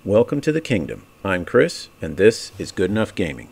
Welcome to the kingdom. I'm Chris, and this is Good Enough Gaming.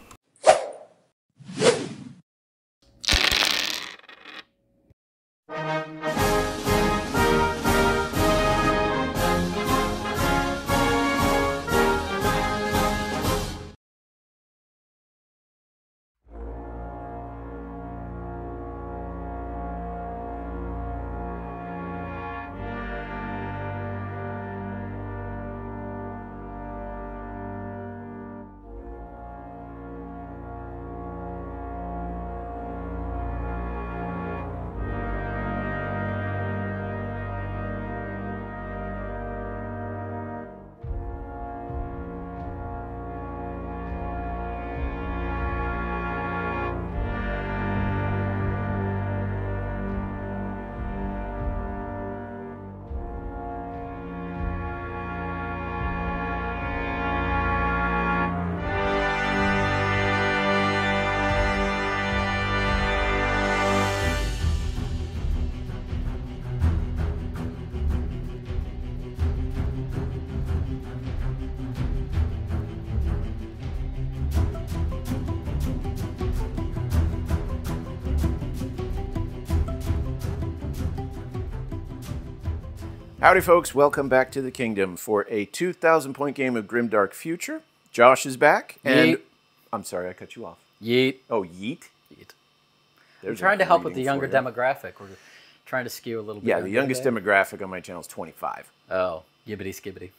Howdy folks, welcome back to the kingdom for a 2,000 point game of Grimdark Future. Josh is back, and... Yeet. I'm sorry, I cut you off. Yeet. Oh, yeet? Yeet. There's We're trying to help with the reading younger for you. demographic. We're trying to skew a little bit. Yeah, the youngest today. demographic on my channel is 25. Oh, yibbity skibbity.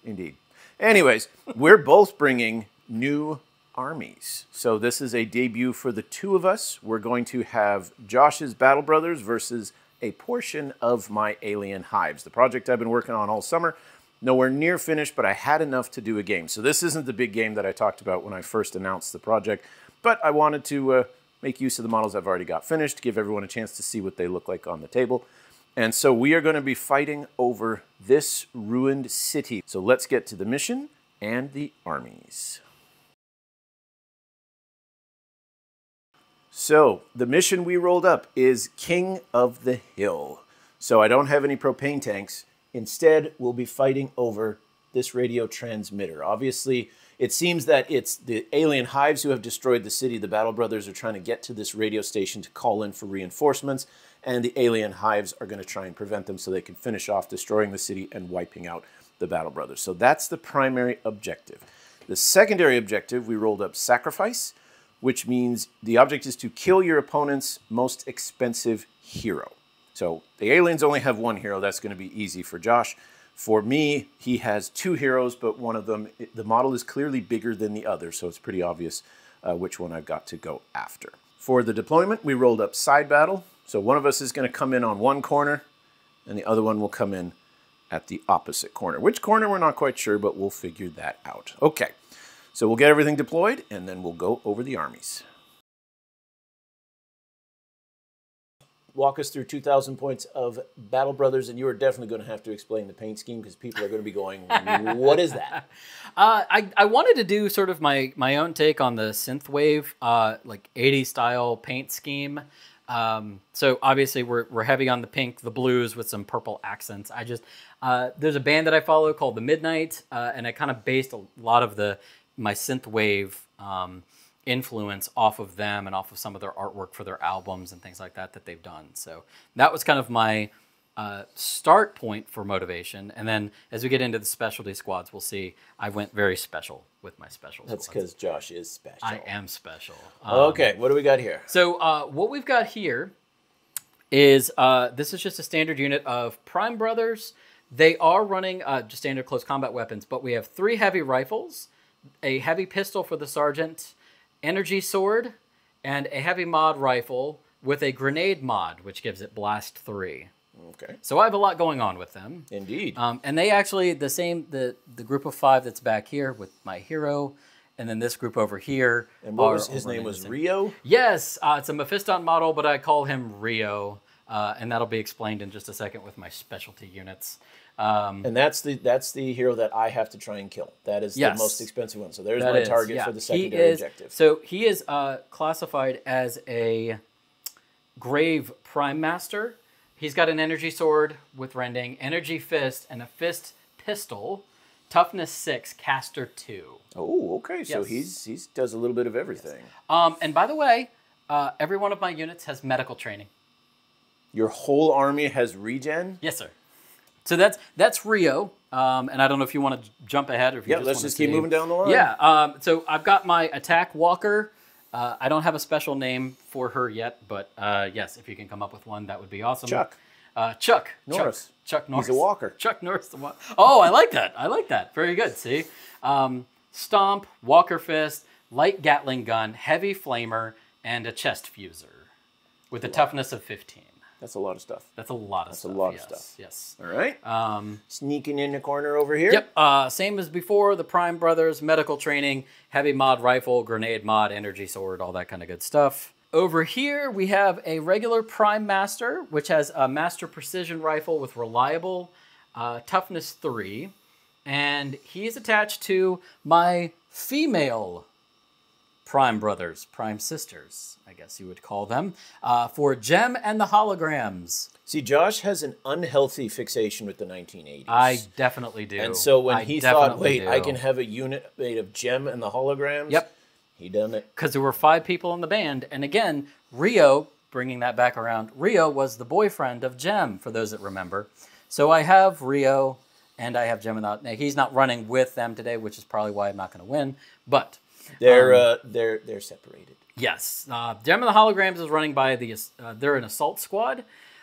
Indeed. Anyways, we're both bringing new armies. So this is a debut for the two of us. We're going to have Josh's Battle Brothers versus a portion of my alien hives. The project I've been working on all summer. Nowhere near finished, but I had enough to do a game. So this isn't the big game that I talked about when I first announced the project, but I wanted to make use of the models I've already got finished, give everyone a chance to see what they look like on the table. And so we are going to be fighting over this ruined city. So let's get to the mission and the armies. So the mission we rolled up is King of the Hill. So I don't have any propane tanks. Instead, we'll be fighting over this radio transmitter. Obviously, it seems that it's the alien hives who have destroyed the city. The Battle Brothers are trying to get to this radio station to call in for reinforcements, and the alien hives are going to try and prevent them so they can finish off destroying the city and wiping out the Battle Brothers. So that's the primary objective. The secondary objective, we rolled up Sacrifice, which means the object is to kill your opponent's most expensive hero. So the aliens only have one hero. That's going to be easy for Josh. For me, he has two heroes, but one of them, the model is clearly bigger than the other, so it's pretty obvious which one I've got to go after. For the deployment, we rolled up Side Battle. So one of us is going to come in on one corner, and the other one will come in at the opposite corner. Which corner, we're not quite sure, but we'll figure that out. Okay. So we'll get everything deployed, and then we'll go over the armies. Walk us through 2,000 points of Battle Brothers, and you are definitely going to have to explain the paint scheme because people are going to be going, what is that? I wanted to do sort of my own take on the synth wave, like 80s style paint scheme. So obviously we're heavy on the pink, the blues with some purple accents. There's a band that I follow called The Midnight, and I kind of based a lot of my synth wave influence off of them and off of some of their artwork for their albums and things like that they've done. So that was kind of my start point for motivation. And then as we get into the specialty squads, we'll see I went very special with my special That's squads. because Josh is special. I am special. Okay, what do we got here? So what we've got here is, this is just a standard unit of Prime Brothers. They are running just standard close combat weapons, but we have 3 heavy rifles, a heavy pistol for the sergeant, energy sword, and a heavy mod rifle with a grenade mod, which gives it blast 3. Okay. So I have a lot going on with them. Indeed. And they actually, the group of 5 that's back here with my hero, and then this group over here. And what was his name? Was Rio? Yes, it's a Mephiston model, but I call him Rio, and that'll be explained in just a second with my specialty units. And that's the hero that I have to try and kill. That is the most expensive one. So there's my target for the secondary objective. So he is classified as a Grave Prime Master. He's got an energy sword with rending, energy fist, and a fist pistol. Toughness 6, Caster 2. Oh, okay. So Yes. he's does a little bit of everything. And by the way, every one of my units has medical training. Your whole army has regen? Yes, sir. So that's Rio. And I don't know if you want to jump ahead or if you just let's want to just keep moving down the line. Yeah. So I've got my attack walker. I don't have a special name for her yet, but yes, if you can come up with one, that would be awesome. Chuck Norris. Chuck Norris. He's a walker. Chuck Norris. Oh, I like that. I like that. Very good. See? Stomp, Walker Fist, Light Gatling Gun, Heavy Flamer, and a Chest Fuser with a toughness of 15. That's a lot of stuff. That's a lot of stuff. That's a lot of stuff. Yes. All right. Sneaking in the corner over here. Yep. Same as before. The Prime Brothers, medical training, heavy mod rifle, grenade mod, energy sword, all that kind of good stuff. Over here, we have a regular Prime Master, which has a Master Precision Rifle with reliable toughness 3. And he's attached to my female Prime Brothers, Prime Sisters, I guess you would call them, for Gem and the Holograms. See, Josh has an unhealthy fixation with the 1980s. I definitely do. And so when he thought, wait, I can have a unit made of Gem and the Holograms, yep, he done it. Because there were 5 people in the band. And again, Rio, bringing that back around, Rio was the boyfriend of Gem, for those that remember. So I have Rio and I have Gem and the... Now, he's not running with them today, which is probably why I'm not going to win. But... They're separated. Yes. Gem and the Holograms is running by the... they're an assault squad.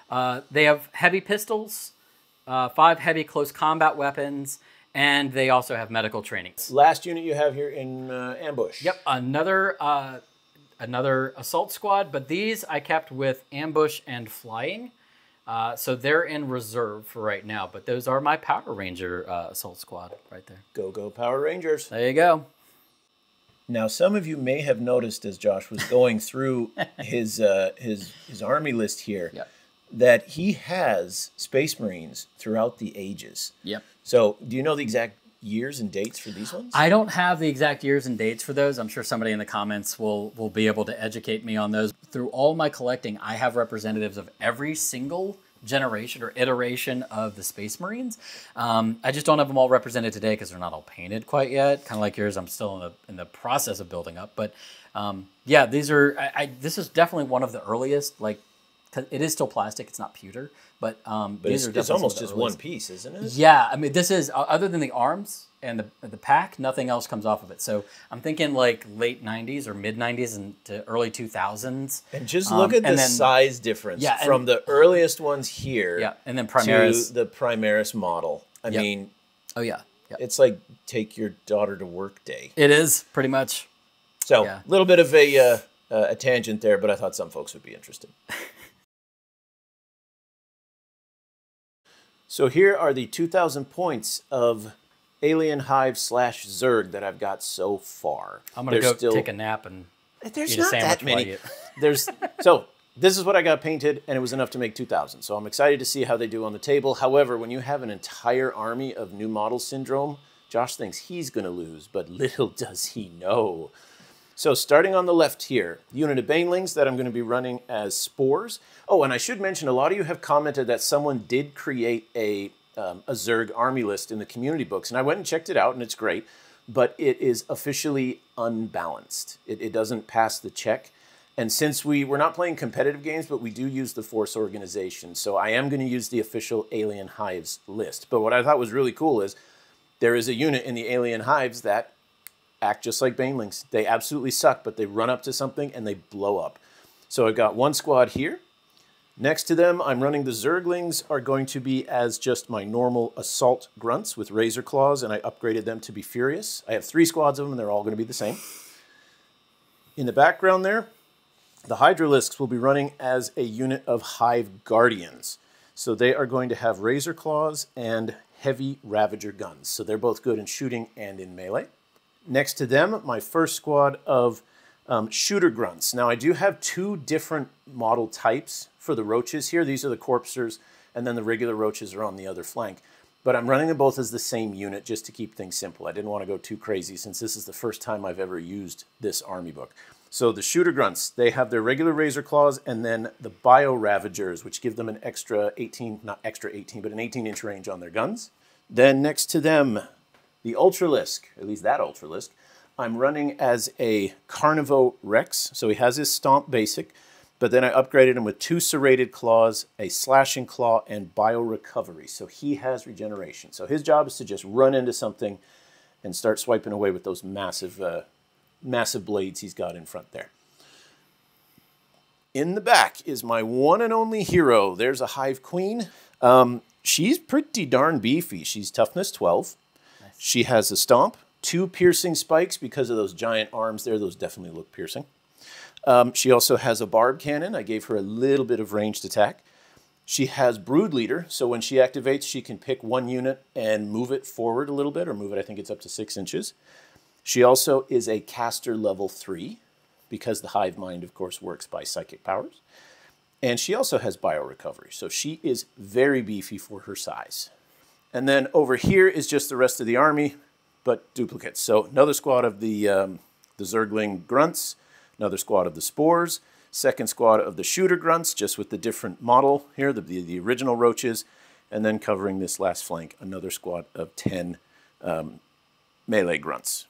They have heavy pistols, 5 heavy close combat weapons, and they also have medical training. Last unit you have here in ambush. Yep, another assault squad, but these I kept with ambush and flying. So they're in reserve for right now, but those are my Power Ranger assault squad right there. Go Power Rangers. There you go. Now, some of you may have noticed as Josh was going through his army list here, yep, that he has Space Marines throughout the ages. Yep. So do you know the exact years and dates for these ones? I don't have the exact years and dates for those. I'm sure somebody in the comments will be able to educate me on those. Through all my collecting, I have representatives of every single generation or iteration of the Space Marines. I just don't have them all represented today because they're not all painted quite yet. Kind of like yours, I'm still in the process of building up. But yeah, these are. This is definitely one of the earliest. Like, it is still plastic; it's not pewter. But these are it's almost just one piece, isn't it? Yeah, I mean, this is other than the arms and the pack, nothing else comes off of it. So I'm thinking like late 90s or mid 90s into early 2000s. And just look at the size difference from the earliest ones here, and then Primaris to the Primaris model. I mean, oh yeah, it's like take your daughter to work day. It is pretty much. So a little bit of a tangent there, but I thought some folks would be interested. So here are the 2,000 points of Alien Hive / Zerg that I've got so far. I'm going to go take a nap and there's eat not a sandwich that many. There's So this is what I got painted, and it was enough to make 2,000. So I'm excited to see how they do on the table. However, when you have an entire army of new model syndrome, Josh thinks he's going to lose, but little does he know. So starting on the left here, unit of Banelings that I'm going to be running as Spores. Oh, and I should mention, a lot of you have commented that someone did create a Zerg army list in the community books, and I went and checked it out, and it's great, but it is officially unbalanced. It doesn't pass the check. And since we're not playing competitive games, but we do use the Force organization, so I am going to use the official Alien Hives list. But what I thought was really cool is there is a unit in the Alien Hives that act just like Banelings. They absolutely suck, but they run up to something and they blow up. So I've got one squad here. Next to them, I'm running the Zerglings are going to be as just my normal assault grunts with razor claws, and I upgraded them to be furious. I have 3 squads of them, and they're all going to be the same. In the background there, the Hydralisks will be running as a unit of Hive Guardians. So they are going to have razor claws and heavy Ravager guns. So they're both good in shooting and in melee. Next to them, my first squad of shooter grunts. Now, I do have 2 different model types for the roaches here. These are the corpsers, and then the regular roaches are on the other flank. But I'm running them both as the same unit just to keep things simple. I didn't want to go too crazy since this is the first time I've ever used this army book. So the shooter grunts, they have their regular razor claws and then the bio ravagers, which give them an extra 18, not extra 18, but an 18-inch range on their guns. Then next to them, The Ultralisk, at least that Ultralisk, I'm running as a Carnivo Rex. So he has his Stomp basic, but then I upgraded him with 2 Serrated Claws, a Slashing Claw, and Bio Recovery. So he has regeneration. So his job is to just run into something and start swiping away with those massive, massive blades he's got in front there. In the back is my one and only hero. There's a Hive Queen. She's pretty darn beefy. She's toughness 12. Nice. She has a Stomp, 2 piercing spikes because of those giant arms there. Those definitely look piercing. She also has a Barb Cannon. I gave her a little bit of ranged attack. She has Brood Leader, so when she activates, she can pick 1 unit and move it forward a little bit, or move it, I think it's up to 6 inches. She also is a caster level 3, because the Hive Mind, of course, works by psychic powers. And she also has Bio Recovery, so she is very beefy for her size. And then over here is just the rest of the army, but duplicates. So another squad of the Zergling Grunts, another squad of the Spores, second squad of the Shooter Grunts, just with the different model here, the original Roaches, and then covering this last flank, another squad of 10 melee Grunts.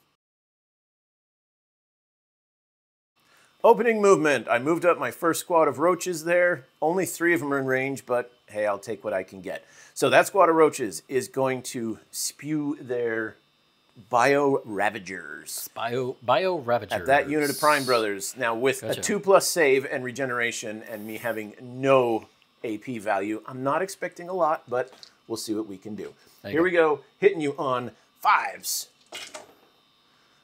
Opening movement. I moved up my first squad of Roaches there. Only 3 of them are in range, but hey, I'll take what I can get. So that squad of Roaches is going to spew their Bio Ravagers. Bio Ravagers. At that unit of Prime Brothers. Now with a 2+ save and regeneration and me having no AP value, I'm not expecting a lot, but we'll see what we can do. Here we go, hitting you on 5s.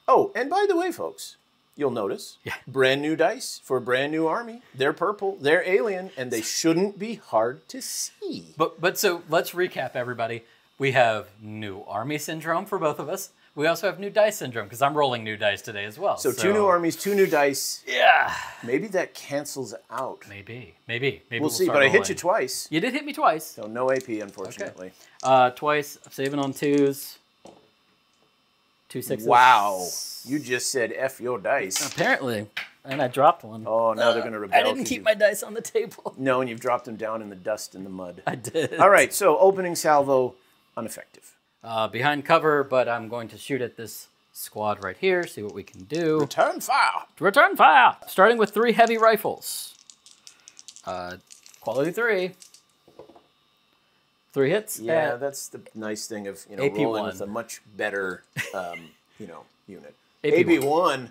Oh, and by the way, folks, you'll notice, brand new dice for a brand new army. They're purple, they're alien, and they shouldn't be hard to see. But so let's recap, everybody. We have new army syndrome for both of us. We also have new dice syndrome, because I'm rolling new dice today as well. So 2 new armies, 2 new dice. Yeah. Maybe that cancels out. Maybe we'll see, but I hit you twice. You did hit me twice. So no AP, unfortunately. Okay. Twice, saving on 2s. 2 6s. Wow. You just said F your dice. Apparently. And I dropped one. Oh, now they're going to rebel. I didn't keep my dice on the table. No, and you've dropped them down in the dust and the mud. I did. All right, so opening salvo, ineffective. Behind cover, but I'm going to shoot at this squad right here, see what we can do. Return fire. Return fire. Starting with 3 heavy rifles. Quality 3. 3 hits. Yeah, that's the nice thing of rolling with a much better unit. AP1.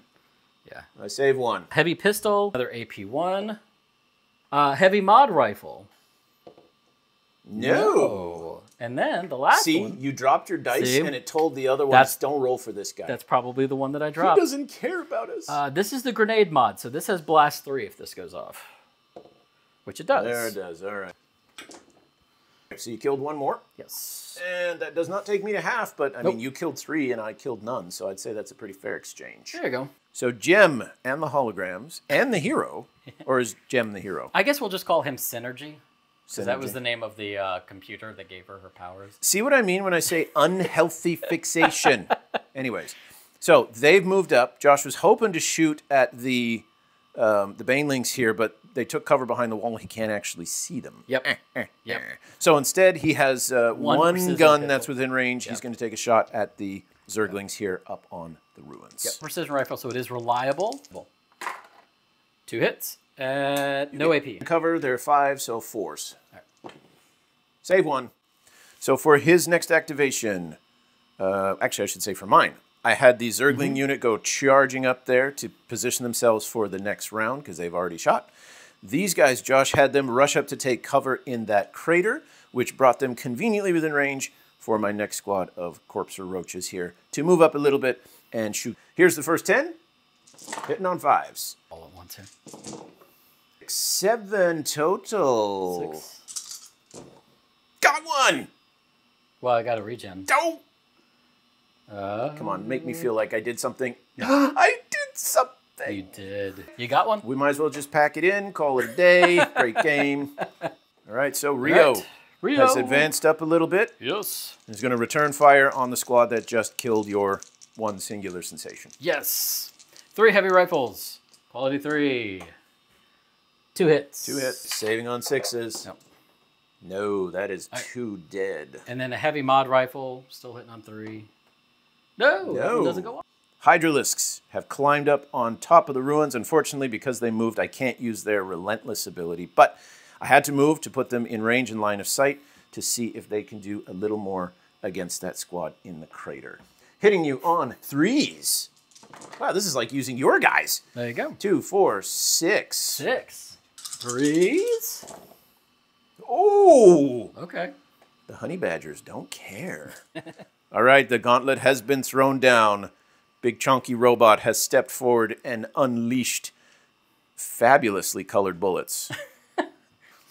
Yeah. I save 1. Heavy pistol. Another AP1. Heavy mod rifle. No. And then the last one. See, you dropped your dice and it told the other ones, don't roll for this guy. That's probably the one that I dropped. He doesn't care about us. This is the grenade mod, so this has blast 3 if this goes off. Which it does. There it does, all right. So you killed 1 more? Yes. And that does not take me to half, but I mean, you killed 3 and I killed none, so I'd say that's a pretty fair exchange. There you go. So Gem and the holograms and the hero, or is Gem the hero? I guess we'll just call him Synergy. Because that was the name of the computer that gave her powers. See what I mean when I say unhealthy fixation? Anyways, so they've moved up. Josh was hoping to shoot at the Banelings here, but they took cover behind the wall. He can't actually see them. Yep. Yep. So instead, he has one gun that's within range. Yep. He's going to take a shot at the Zerglings here up on the ruins. Yep. Precision rifle, so it is reliable. 2 hits. No AP. Cover, they're 5, so 4s. Right. Save 1. So for his next activation, actually I should say for mine, I had the Zergling unit go charging up there to position themselves for the next round because they've already shot. These guys, Josh had them rush up to take cover in that crater, which brought them conveniently within range for my next squad of Corpse or Roaches here to move up a little bit and shoot. Here's the first 10, hitting on 5s. All at once here. 7 total. 6. Got 1! Well, I got a regen. Don't! Come on, make me feel like I did something. I did something! You did. You got 1? We might as well just pack it in, call it a day. Great game. All right, so Rio, has advanced up a little bit. Yes. He's going to return fire on the squad that just killed your one singular sensation. Yes. 3 heavy rifles. Quality 3. 2 hits. 2 hits. Saving on 6s. Nope. No, that is 2 dead. And then a heavy mod rifle, still hitting on 3. No, that one doesn't go off. Hydralisks have climbed up on top of the ruins. Unfortunately, because they moved, I can't use their Relentless ability. But I had to move to put them in range and line of sight to see if they can do a little more against that squad in the crater. Hitting you on 3s. Wow, this is like using your guys. There you go. 2, 4, 6. 6. 3s. Oh! Okay. The honey badgers don't care. All right, the gauntlet has been thrown down. Big chunky robot has stepped forward and unleashed fabulously colored bullets.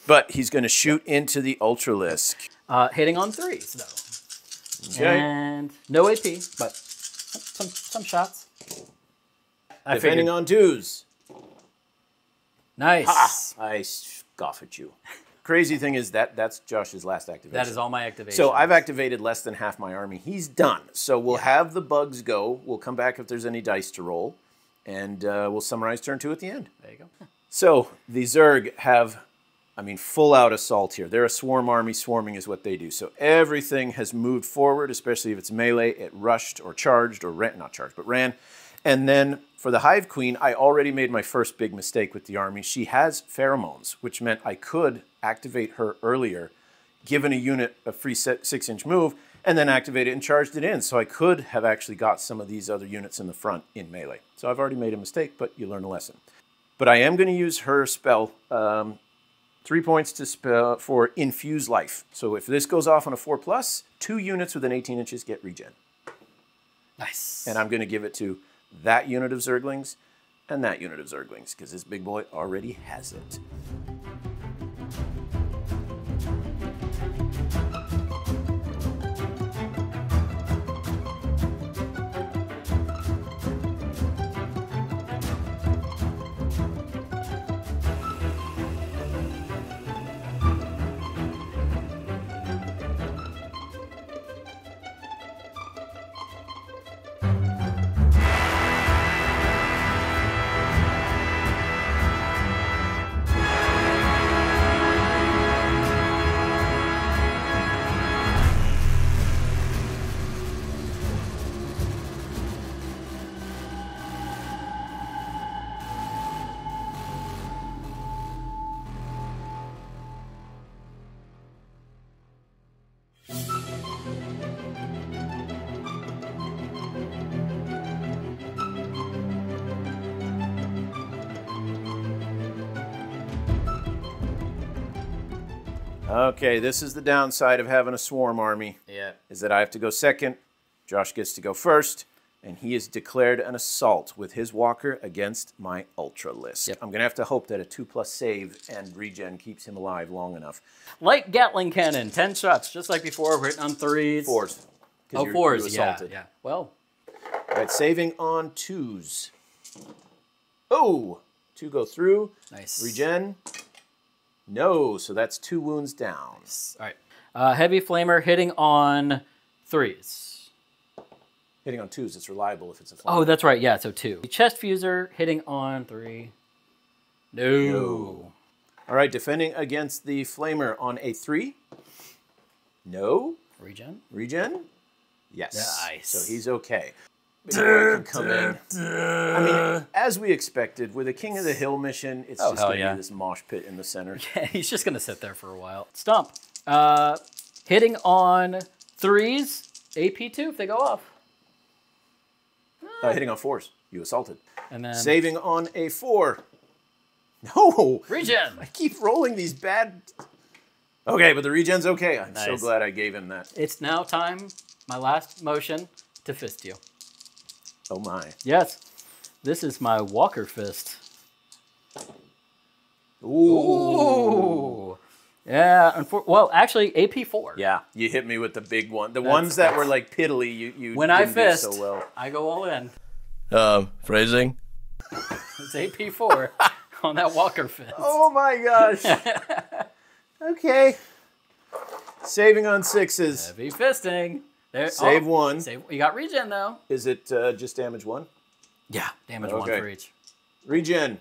But he's going to shoot into the Ultralisk. Hitting on 3s, though. Okay. And no AP, but some shots. Defending on 2s. Nice. Ha! I scoff at you. Crazy thing is that's Josh's last activation. That is all my activation. So I've activated less than half my army. He's done. So we'll have the bugs go. We'll come back if there's any dice to roll. And we'll summarize turn 2 at the end. There you go. So the Zerg have, full out assault here. They're a swarm army. Swarming is what they do. So everything has moved forward, especially if it's melee. It rushed or charged or ran, not charged, but ran. And then for the Hive Queen, I already made my first big mistake with the army. She has pheromones, which meant I could activate her earlier, given a unit a free 6-inch move, and then activate it and charged it in. So I could have actually got some of these other units in the front in melee. So I've already made a mistake, but you learn a lesson. But I am going to use her spell, 3 points to spell for Infuse Life. So if this goes off on a 4+, 2 units within 18 inches get regen. Nice. And I'm going to give it to that unit of Zerglings and that unit of Zerglings, because this big boy already has it. Okay, this is the downside of having a swarm army. Yeah. Is that I have to go second, Josh gets to go first, and he has declared an assault with his walker against my Ultralisk. Yep. I'm going to have to hope that a 2+ save and regen keeps him alive long enough. Light Gatling Cannon, 10 shots, just like before. We're hitting on 3s. 4s. Oh, you 4s, yeah, assaulted. yeah. Well. All right, saving on 2s. Oh, 2 go through. Nice. Regen. No, so that's 2 wounds down. All right. Heavy Flamer hitting on 3s. Hitting on 2s, it's reliable if it's a flamer. Oh, that's right. Yeah, so 2. Chest Fuser hitting on 3. No. All right, defending against the Flamer on a 3. No. Regen? Regen? Yes. Nice. So he's okay. Big boy can come in. As we expected, with a King of the Hill mission, it's just going to be this mosh pit in the center. Yeah, he's just going to sit there for a while. Stomp. Hitting on 3s, AP2 if they go off. Hitting on 4s. You assaulted. And then Saving on a 4. No! Regen! I keep rolling these bad... Okay, but the regen's okay. I'm so glad I gave him that. It's now time, my last motion, to fist you. Oh my. Yes. This is my Walker Fist. Ooh. Yeah. Well, actually, AP4. Yeah, you hit me with the big one. The ones that were like piddly, you when didn't I fist, do so well. I go all in. Phrasing? It's AP4 on that Walker Fist. Oh my gosh. Okay. Saving on 6s. Heavy fisting. There, Save 1. Save, you got regen, though. Is it just damage 1? Yeah, damage 1 for each. Regen.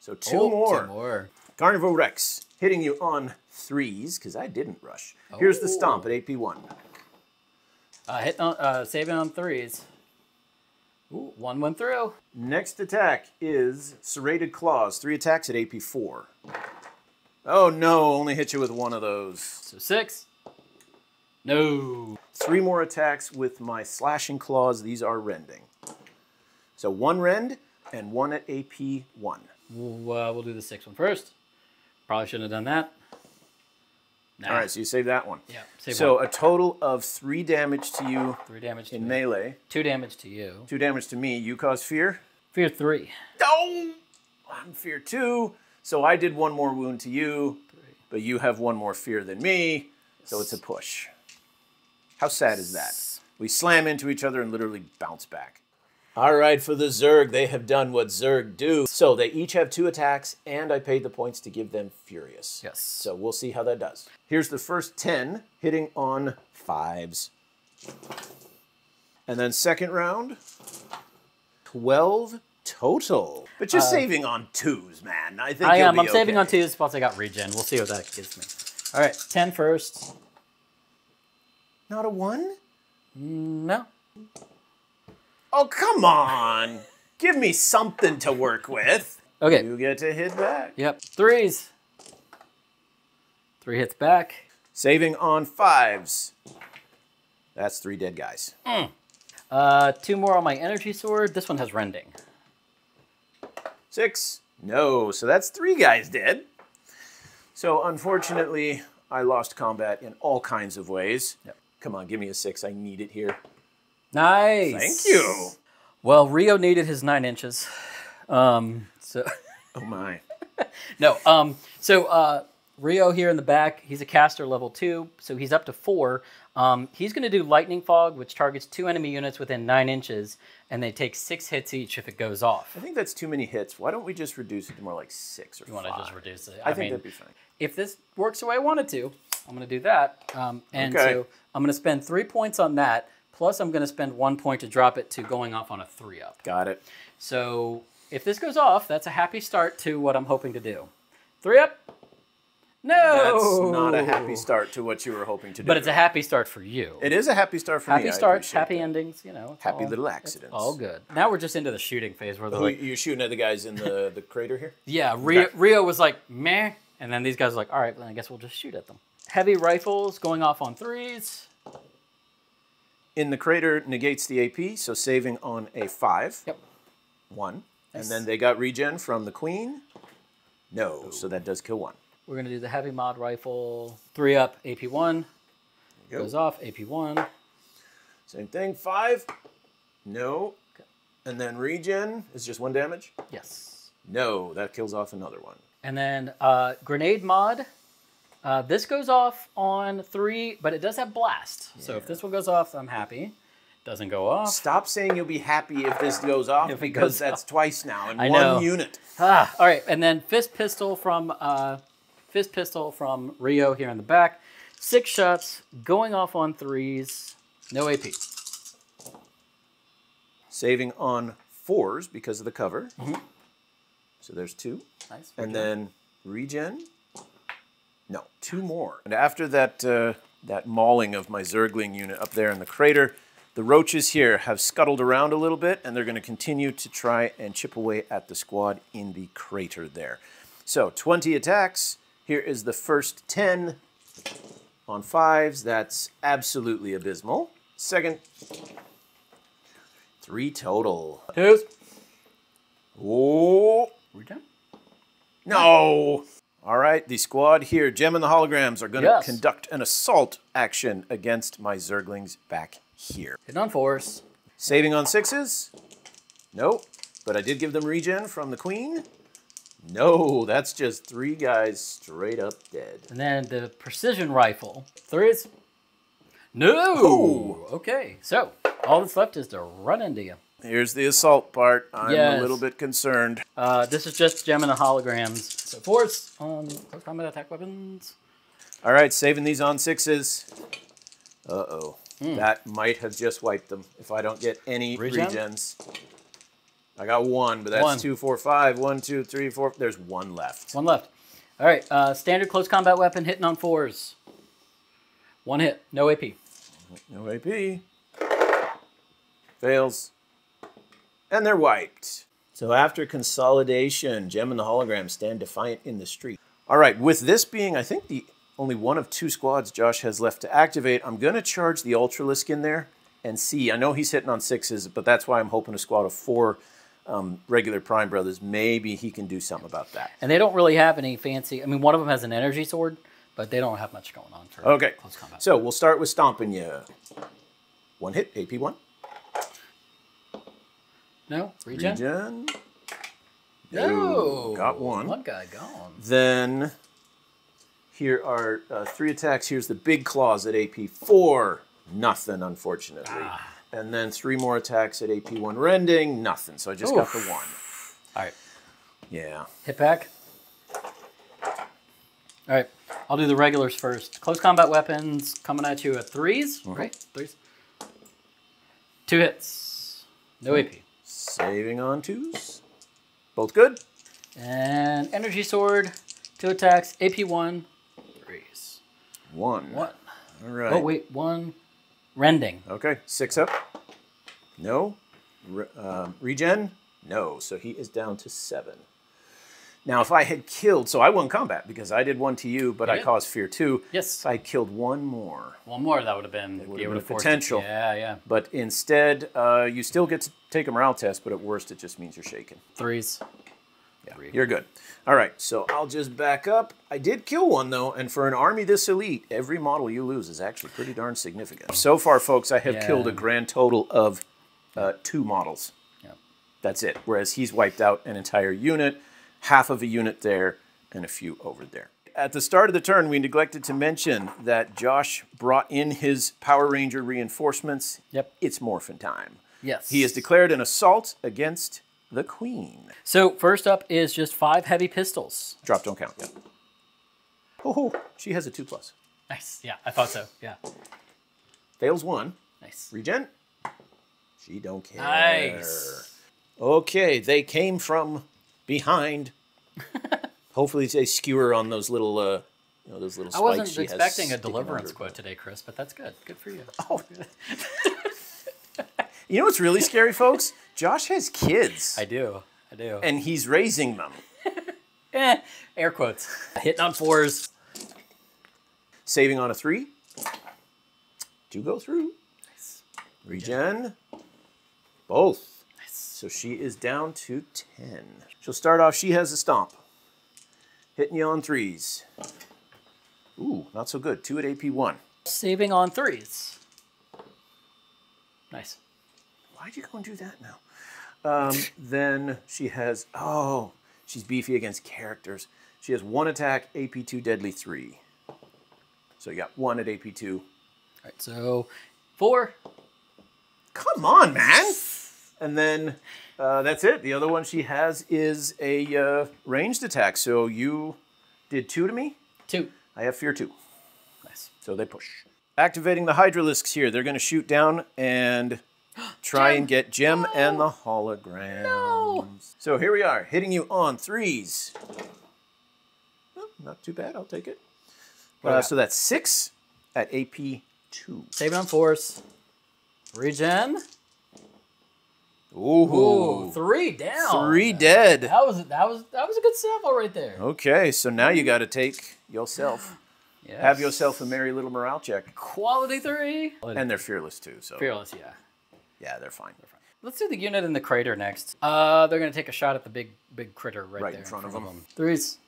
So 2 more. 2 more. Carnivore Rex hitting you on 3s, because I didn't rush. Here's the stomp at AP1. Saving on threes. Ooh, one went through. Next attack is Serrated Claws. 3 attacks at AP 4. Oh no, only hit you with one of those. So 6. No. 3 more attacks with my Slashing Claws. These are rending. So 1 rend and 1 at AP 1. We'll do the 6th one first. Probably shouldn't have done that. Nah. All right, so you save that one. Yeah, save so one. A total of 3 damage to you 3 damage to in me. melee. 2 damage to you. 2 damage to me. You cause fear? Fear 3. Oh! I'm fear 2. So I did 1 more wound to you, but you have 1 more fear than me, so it's a push. How sad is that? We slam into each other and literally bounce back. All right, for the Zerg, they have done what Zerg do. So they each have 2 attacks, and I paid the points to give them Furious. Yes. So we'll see how that does. Here's the first 10, hitting on 5s. And then second round, 12 total. But just saving on 2s, man. I think I'm okay. saving on 2s, plus I got regen. We'll see what that gives me. All right, 10 first. Not a 1? No. Oh, come on. Give me something to work with. Okay. You get to hit back. Yep. 3s. 3 hits back. Saving on 5s. That's 3 dead guys. 2 more on my energy sword. This one has rending. 6. No. So that's 3 guys dead. So unfortunately, I lost combat in all kinds of ways. Yep. Come on, give me a 6. I need it here. Nice. Thank you. Well, Rio needed his 9 inches. So Oh my. no. Rio here in the back, he's a caster level 2, so he's up to 4. He's going to do Lightning Fog, which targets 2 enemy units within 9 inches, and they take 6 hits each if it goes off. I think that's too many hits. Why don't we just reduce it to more like 6 or 5? You want to just reduce it? I think that'd be fine. If this works the way I want it to, I'm going to do that. And Okay. so I'm going to spend 3 points on that, plus I'm going to spend 1 point to drop it to going off on a 3-up. Got it. So if this goes off, that's a happy start to what I'm hoping to do. 3-up. No! That's not a happy start to what you were hoping to do. But it's a happy start for you. It is a happy start for me. Happy starts, happy endings, you know. Happy little accidents. All good. Now we're just into the shooting phase where they're Who, like, you're shooting at the guys in the crater here? yeah, Rio was like, meh. And then these guys are like, all right, then I guess we'll just shoot at them. Heavy rifles going off on 3s. In the crater negates the AP, so saving on a 5. Yep. 1. Nice. And then they got regen from the queen. No, so that does kill 1. We're going to do the heavy mod rifle. 3-up, AP1. Goes off, AP1. Same thing, 5. No. Okay. And then regen is just 1 damage? Yes. No, that kills off another one. And then grenade mod. This goes off on 3, but it does have blast. Yeah. So if this one goes off, I'm happy. Doesn't go off. Stop saying you'll be happy if this goes off, because that's twice now in one unit. All right, and then fist pistol from Rio here in the back. 6 shots, going off on 3s, no AP. Saving on 4s because of the cover. So there's 2. Nice. And then regen. No, 2 more. And after that that mauling of my Zergling unit up there in the crater, the roaches here have scuttled around a little bit, and they're going to continue to try and chip away at the squad in the crater there. So 20 attacks. Here is the first 10 on 5s. That's absolutely abysmal. Second, 3 total. 2s. Oh. Regen? No. All right, the squad here, Gem and the Holograms, are going to Yes. conduct an assault action against my Zerglings back here. Hitting on 4s. Saving on 6s? No, but I did give them regen from the queen. No, that's just 3 guys straight up dead. And then the precision rifle. 3s. No! Oh. Okay, so all that's left is to run into you. Here's the assault part. I'm Yes. a little bit concerned. This is just Gem and the Holograms. So 4s on close combat attack weapons. All right, saving these on 6s. Uh-oh. That might have just wiped them if I don't get any regens. I got 1, but that's 1. 2, 4, 5. 1, 2, 3, 4. There's 1 left. 1 left. All right, standard close combat weapon hitting on 4s. 1 hit, no AP. No AP. Fails. And they're wiped. So after consolidation, Gem and the hologram stand defiant in the street. All right, with this being, I think, the only one of 2 squads Josh has left to activate, I'm going to charge the Ultralisk in there and see. I know he's hitting on 6s, but that's why I'm hoping a squad of 4 regular Prime Brothers. Maybe he can do something about that. And they don't really have any fancy... I mean, one of them has an energy sword, but they don't have much going on for close combat. So we'll start with stomping you. 1 hit, AP 1. No? Regen? Regen. No. Got 1. One guy gone. Then here are 3 attacks. Here's the big claws at AP 4. Nothing, unfortunately. And then 3 more attacks at AP 1 rending. Nothing. So I just got the 1. All right. Yeah. Hit back. All right. I'll do the regulars first. Close combat weapons coming at you at 3s. Right? 3s. 2 hits. No AP. Saving on 2s. Both good. And energy sword. 2 attacks. AP 1. 3s. 1. 1. All right. Oh, wait. 1. Rending. Okay. 6 up. No. Regen? No. So he is down to 7. Now, if I had killed... So I won combat because I did 1 to you, but I caused fear 2. Yes. If I killed 1 more... 1 more, that would have been... It would have been potential. Yeah, yeah. But instead, you still get to take a morale test, but at worst, it just means you're shaken. 3s. Yeah, you're good. All right, so I'll just back up. I did kill 1, though, and for an army this elite, every model you lose is actually pretty darn significant. So far, folks, I have killed a grand total of 2 models. Yeah. That's it. Whereas he's wiped out an entire unit, half of a unit there, and a few over there. At the start of the turn, we neglected to mention that Josh brought in his Power Ranger reinforcements. Yep. It's morphin' time. Yes. He has declared an assault against the Queen. So first up is just 5 heavy pistols. Drop, don't count. Yeah. Oh, she has a 2+. Nice. Yeah, I thought so. Yeah. Fails 1. Nice. Regen. She don't care. Nice. Okay, they came from behind. Hopefully they skewer on those little, those little spikes. I wasn't she has expecting a sticking deliverance under. quote today, Chris, but that's good. Good for you. Oh. You know what's really scary, folks? Josh has kids. I do. I do. And he's raising them. Air quotes. Hitting on 4s. Saving on a 3. 2 go through. Nice. Regen. Both. Nice. So she is down to 10. She'll start off, she has a stomp. Hitting you on 3s. Ooh, not so good. 2 at AP 1. Saving on 3s. Nice. Why'd you go and do that now? Then she has, she's beefy against characters. She has 1 attack, AP 2, deadly 3. So you got 1 at AP 2. All right, so 4. Come on, man. And then that's it. The other one she has is a ranged attack. So you did 2 to me. 2. I have fear 2. Nice. So they push. Activating the Hydralisks here. They're going to shoot down and try and get Gem and the holograms. No. So here we are, hitting you on 3s. Oh, not too bad. I'll take it. So that's 6 at AP 2. Saving on 4s. Regen. Ooh. 3 down. 3 dead. That was a good sample right there. Okay, so now you got to take yourself. Yes. Have yourself a merry little morale check. Quality 3. And they're fearless too. So Fearless, yeah. yeah, they're fine. Let's do the unit in the crater next. They're going to take a shot at the big critter right there in front of them. 3s.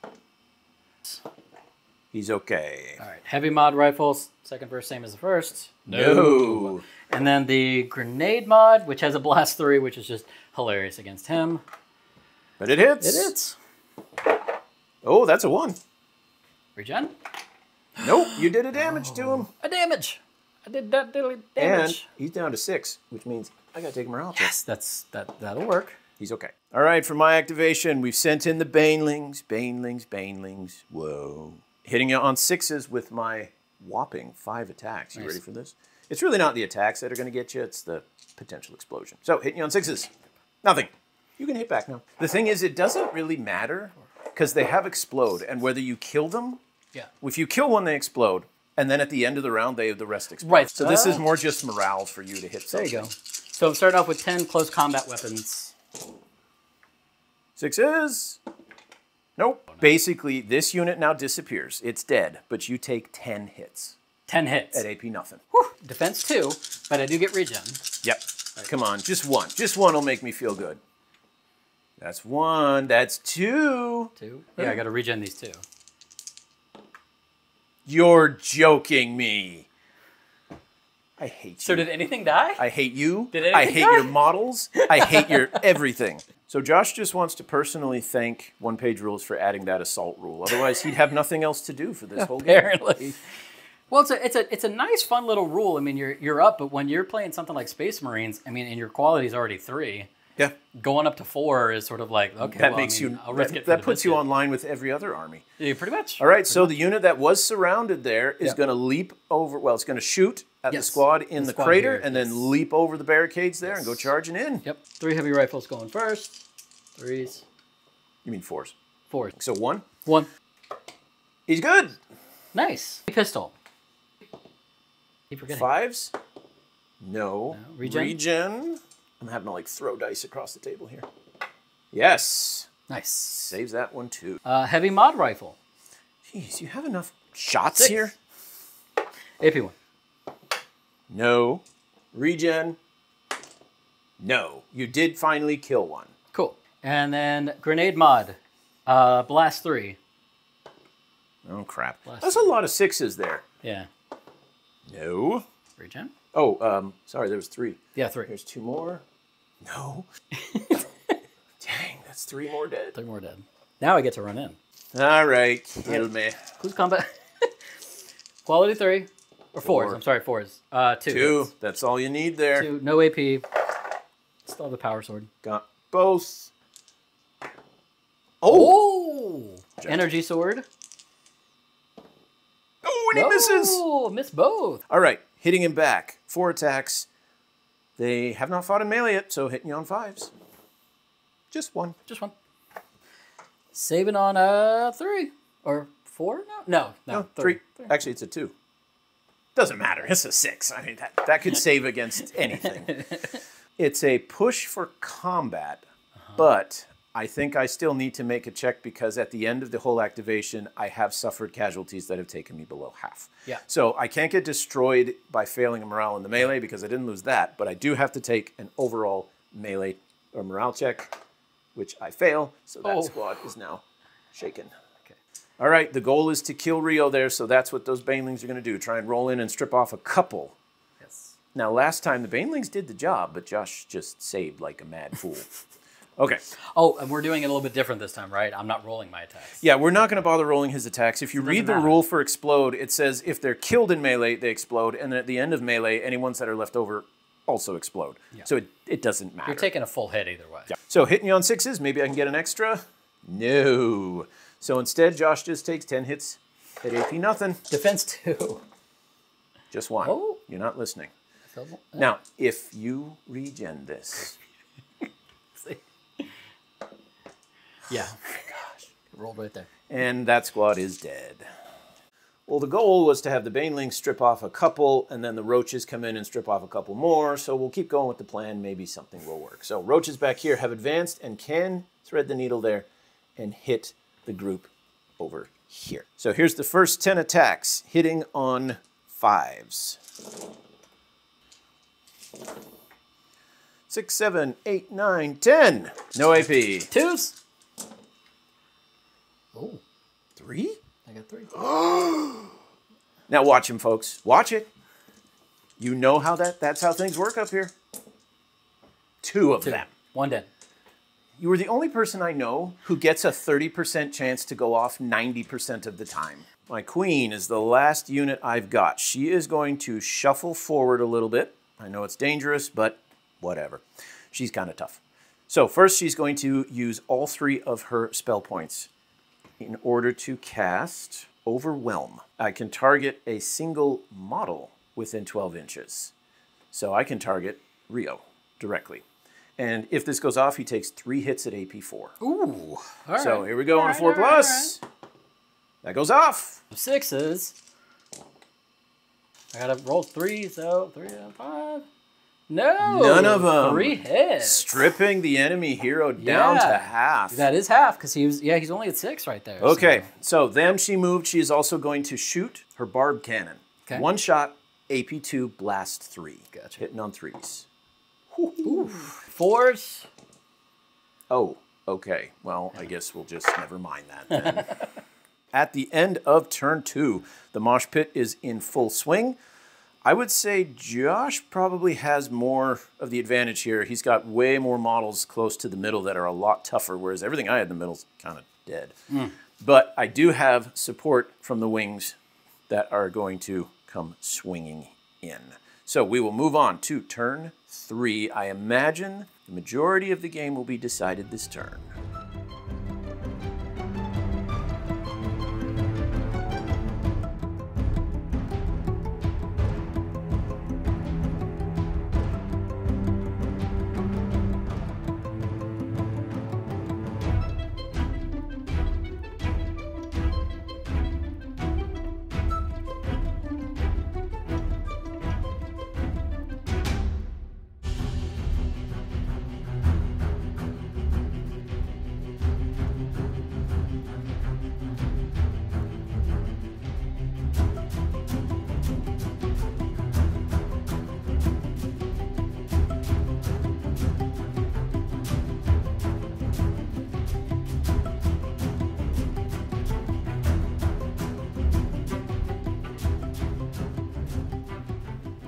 He's okay. All right, heavy mod rifles. Second verse, same as the first. No. And then the grenade mod, which has a blast 3, which is just hilarious against him. But it hits. It hits. Oh, that's a 1. Regen. Nope, you did a damage to him. A damage. I did that damage. And he's down to 6, which means I gotta take him out. Yes, that'll work. He's okay. All right, for my activation, we've sent in the Banelings. Whoa. Hitting you on 6s with my whopping 5 attacks. You ready for this? It's really not the attacks that are gonna get you, it's the potential explosion. So, hitting you on 6s. Nothing. You can hit back now. The thing is, it doesn't really matter because they have explode, and whether you kill them, if you kill one, they explode. And then at the end of the round, the rest explode. Right. So this is more just morale for you to hit something. There you go. So I'm starting off with 10 close combat weapons. 6s. Nope. Oh, no. Basically, this unit now disappears. It's dead, but you take 10 hits. 10 hits. At AP nothing. Whew. Defense 2, but I do get regen. Yep. Right. Come on, just one. Just one will make me feel good. That's 1. That's 2. 2? Yeah, I got to regen these 2. You're joking me. I hate you. So did anything die? I hate you. Did anything I hate die? your models. I hate your everything. So Josh just wants to personally thank OnePageRules for adding that assault rule. Otherwise, he'd have nothing else to do for this whole game. Apparently. Well, it's a nice, fun little rule. I mean, you're up, but when you're playing something like Space Marines, I mean, and your quality is already 3. Yeah. Going up to 4 is sort of like, okay, that well, makes I mean, you I'll risk it. That puts you online with every other army. Yeah, pretty much. All right, so the unit that was surrounded there is going to leap over. Well, it's going to shoot at the squad in the crater and then leap over the barricades there and go charging in. Yep. 3 heavy rifles going first. 3s. You mean 4s? 4s. So 1. 1. He's good. Nice. Pistol. Keep forgetting. 5s. No. Regen. I'm having to like throw dice across the table here. Yes. Nice. Saves that one too. Heavy mod rifle. Jeez, you have enough shots 6. here? AP 1. No. Regen. No. You did finally kill one. Cool. And then grenade mod. Blast 3. Oh crap. Blast That's 3. a lot of 6s there. Yeah. No. Regen? Oh, sorry, there was 3. Yeah, 3. There's 2 more. No. Dang, that's 3 more dead. 3 more dead. Now I get to run in. All right, kill me. Who's combat? Quality 3. Or 4s. I'm sorry, 4s. 2. 2. That's all you need there. 2. No AP. Still have a power sword. Got both. Oh! Energy sword. Oh, and he misses. Oh, missed both. All right, hitting him back. 4 attacks. They have not fought in melee yet, so hitting you on 5s. Just 1. Just 1. Saving on 3. Or 4 now? No, 3. Actually, it's a 2. Doesn't matter. It's a 6. I mean, that could save against anything. It's a push for combat, but I think I still need to make a check because at the end of the whole activation, I have suffered casualties that have taken me below half. Yeah. So I can't get destroyed by failing a morale in the melee because I didn't lose that, but I do have to take an overall melee or morale check, which I fail, so that squad is now shaken. Okay. All right, the goal is to kill Rio there, so that's what those banelings are going to do. Try and roll in and strip off a couple. Yes. Now, last time the banelings did the job, but Josh just saved like a mad fool. Okay. Oh, and we're doing it a little bit different this time, right? I'm not rolling my attacks. Yeah, we're not going to bother rolling his attacks. If you read the rule for explode, it says if they're killed in melee, they explode, and then at the end of melee, any ones that are left over also explode. Yeah. So it doesn't matter. You're taking a full hit either way. Yeah. So hitting you on 6s, maybe I can get an extra? No. So instead, Josh just takes 10 hits at AP nothing. Defense 2. Just 1. Oh. You're not listening. Now, if you regen this... Yeah. Oh my gosh. It rolled right there. And that squad is dead. Well, the goal was to have the banelings strip off a couple, and then the roaches come in and strip off a couple more. So we'll keep going with the plan. Maybe something will work. So roaches back here have advanced and can thread the needle there and hit the group over here. So here's the first 10 attacks, hitting on 5s. 6, 7, 8, 9, 10. No AP. 2s. Oh. 3? I got 3. Now watch him, folks. Watch it. You know how that's how things work up here. 2 of them. 1 dead. You were the only person I know who gets a 30% chance to go off 90% of the time. My queen is the last unit I've got. She is going to shuffle forward a little bit. I know it's dangerous, but whatever. She's kind of tough. So first she's going to use all 3 of her spell points in order to cast Overwhelm. I can target a single model within 12 inches. So I can target Rio directly. And if this goes off, he takes 3 hits at AP 4. Ooh. All So right. here we go on a 4+. Right. That goes off. 6s. I gotta roll 3, so 3 out of 5. No. None of them. 3 hits. Stripping the enemy hero down to half. That is half, because he's only at 6 right there. Okay, so them she moved. She is also going to shoot her barb cannon. Okay. 1 shot, AP2, blast 3. Gotcha. Hitting on 3s. Ooh. 4s. Oh, okay. Well, I guess we'll just never mind that then. At the end of turn 2, the mosh pit is in full swing. I would say Josh probably has more of the advantage here. He's got way more models close to the middle that are a lot tougher, whereas everything I had in the middle is kind of dead. But I do have support from the wings that are going to come swinging in. So we will move on to turn 3. I imagine the majority of the game will be decided this turn.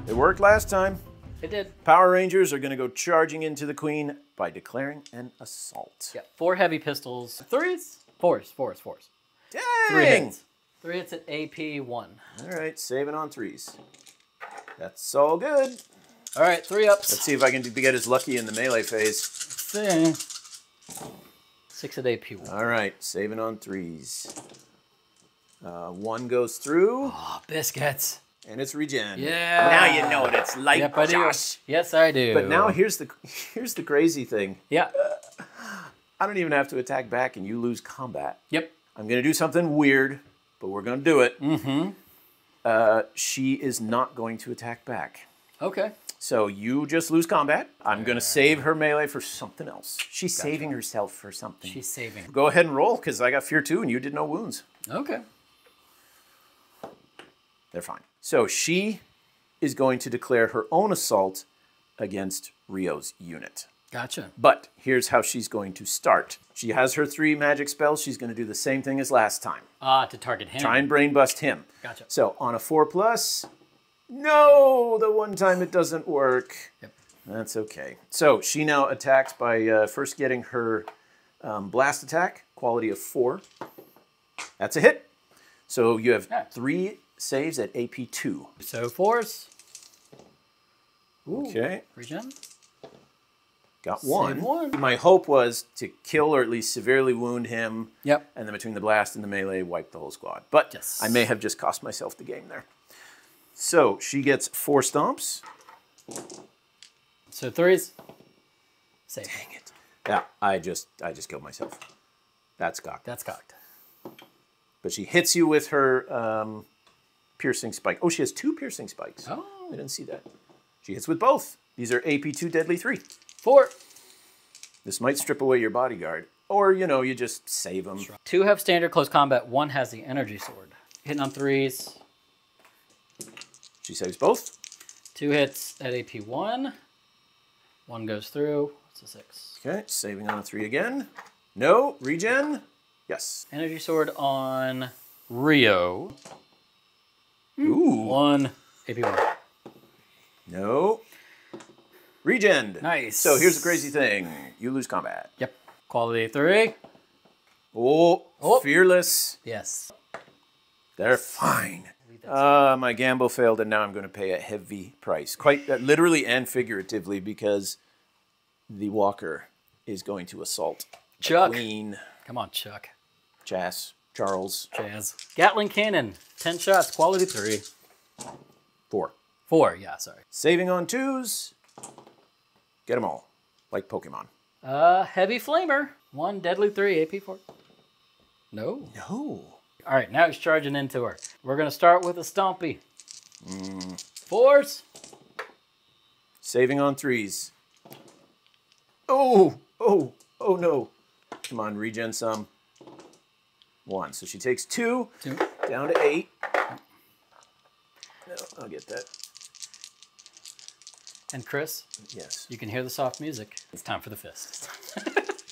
It worked last time. It did. Power Rangers are going to go charging into the Queen by declaring an assault. Yeah, 4 heavy pistols. 3s? 4s. Dang! 3 hits. 3 hits at AP 1. All right, saving on 3s. That's all good. All right, 3 ups. Let's see if I can get as lucky in the melee phase. 6 at AP 1. All right, saving on 3s. 1 goes through. Oh, biscuits. And it's regen. Yeah. Now you know what it's like, Yep, I do. Josh. Yes, I do. But now here's the crazy thing. Yeah. I don't even have to attack back and you lose combat. Yep. I'm going to do something weird, but we're going to do it. Mm-hmm. She is not going to attack back. Okay. So you just lose combat. I'm going to save her melee for something else. She's saving herself for something. She's saving. Go ahead and roll, because I got fear 2 and you did no wounds. Okay. They're fine. So she is going to declare her own assault against Rio's unit. Gotcha. But here's how she's going to start. She has her 3 magic spells. She's going to do the same thing as last time. To target him. Try and brain bust him. Gotcha. So on a 4+, no, the one time it doesn't work. Yep. That's okay. So she now attacks by first getting her blast attack, quality of 4. That's a hit. So you have 3 saves at AP 2. So 4s. Ooh. Okay. Regen. Got Save 1. 1. My hope was to kill or at least severely wound him. Yep. And then between the blast and the melee, wipe the whole squad. But Yes. I may have just cost myself the game there. So she gets 4 stomps. So 3s. Save. Dang it. Yeah, I just killed myself. That's cocked. That's cocked. But she hits you with her piercing spike. Oh, she has 2 piercing spikes. Oh. I didn't see that. She hits with both. These are AP2 deadly 3. 4. This might strip away your bodyguard. Or, you know, you just save them. 2 have standard close combat. 1 has the energy sword. Hitting on 3s. She saves both. 2 hits at AP 1. 1 goes through. It's a 6. Okay, saving on a 3 again. No, regen. Yes. Energy sword on Rio. Ooh. 1 AP 1. No. Regen. Nice. So here's the crazy thing. You lose combat. Yep. Quality 3. Oh, Oh. fearless. Yes. They're fine. My gamble failed, and now I'm going to pay a heavy price. Quite literally and figuratively, because the walker is going to assault Chuck. Queen. Come on, Chuck. Charles. Jazz. Gatling cannon. 10 shots. Quality 3. 4. 4. Yeah, sorry. Saving on 2s. Get them all. Like Pokemon. Heavy flamer. 1 deadly 3. AP 4. No. No. All right, now he's charging into her. We're going to start with a stompy. 4s. Saving on 3s. Oh, oh, oh no. Come on, regen some. 1. So she takes 2. 2. Down to 8. No, I'll get that. And Chris, Yes. you can hear the soft music. It's time for the fist.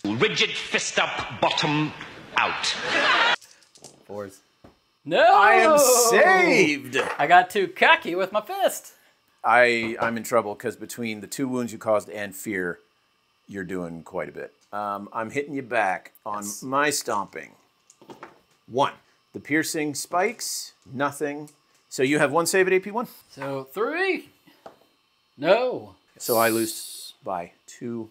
Rigid fist up, bottom out. 4s. No! I am saved! I got too cocky with my fist. I'm in trouble because between the 2 wounds you caused and fear, you're doing quite a bit. I'm hitting you back on my stomping. 1. The piercing spikes, nothing. So you have 1 save at AP 1. So 3. No. So I lose by 2.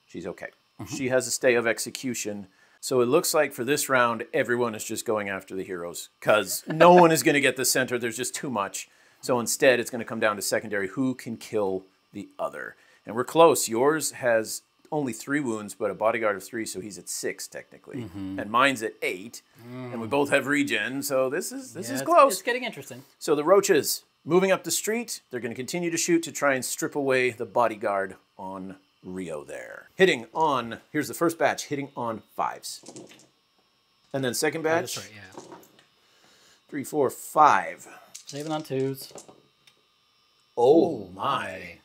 She's okay. She has a stay of execution. So it looks like for this round, everyone is just going after the heroes because no one is going to get the center. There's just too much. So instead, it's going to come down to secondary. Who can kill the other? And we're close. Yours has only 3 wounds, but a bodyguard of 3, so he's at 6 technically. And mine's at 8, and we both have regen. So this is close. It's getting interesting. So the roaches moving up the street. They're going to continue to shoot to try and strip away the bodyguard on Rio there. Hitting on, here's the first batch, hitting on 5s. And then second batch, That's right, yeah. 3, 4, 5. Saving on 2s. Oh my.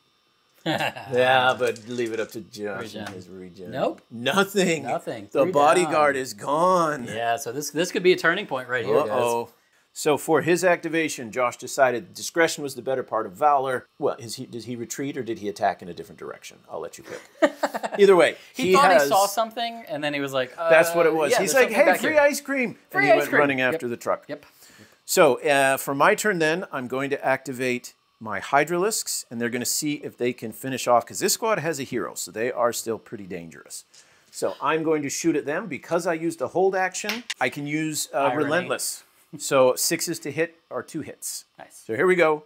Yeah, but leave it up to Josh and his regen. Nope. Nothing. Nothing. The 3 bodyguard down. is gone. Yeah, so this could be a turning point right here, guys. So for his activation, Josh decided discretion was the better part of valor. Well, did he retreat or did he attack in a different direction? I'll let you pick. Either way, he thought he saw something, and then he was like, that's what it was. Yeah, he's like, hey, free here. ice cream. Free and he ice went cream. running after the truck. Yep. So for my turn then, I'm going to activate my Hydralisks, and they're going to see if they can finish off, because this squad has a hero, so they are still pretty dangerous. So I'm going to shoot at them. Because I used a hold action, I can use Relentless. So 6s to hit are 2 hits. Nice. So here we go.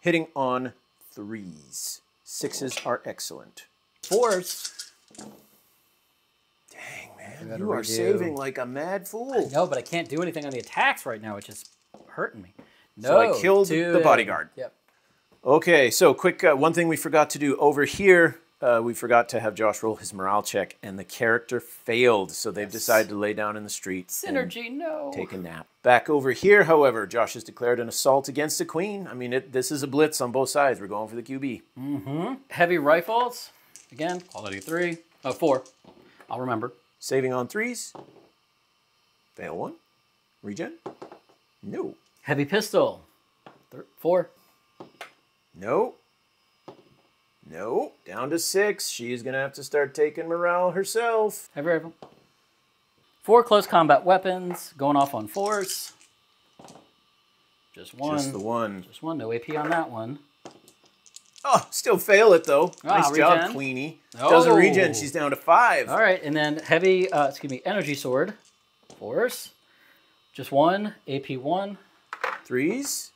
Hitting on 3s. 6s are excellent. 4s. Dang, man. You are saving like a mad fool. No, but I can't do anything on the attacks right now. It's just hurting me. No, so I killed the bodyguard. Yep. Okay, so quick, one thing we forgot to do over here, we forgot to have Josh roll his morale check, and the character failed, so they've decided to lay down in the streets. Synergy, no. Take a nap. Back over here, however, Josh has declared an assault against the queen. I mean, this is a blitz on both sides. We're going for the QB. Heavy rifles. Again, quality 3. 4. I'll remember. Saving on 3s. Fail 1. Regen. No. Heavy pistol. 4. No. No. Down to 6. She's going to have to start taking morale herself. Heavy rifle. 4 close combat weapons. Going off on 4s. Just 1. Just the 1. Just 1. No AP on that one. Oh, still fail it though. Nice job, regen. Queenie. Oh. Doesn't regen. She's down to 5. All right, and then heavy, energy sword. 4s. Just 1. AP 1. 3s.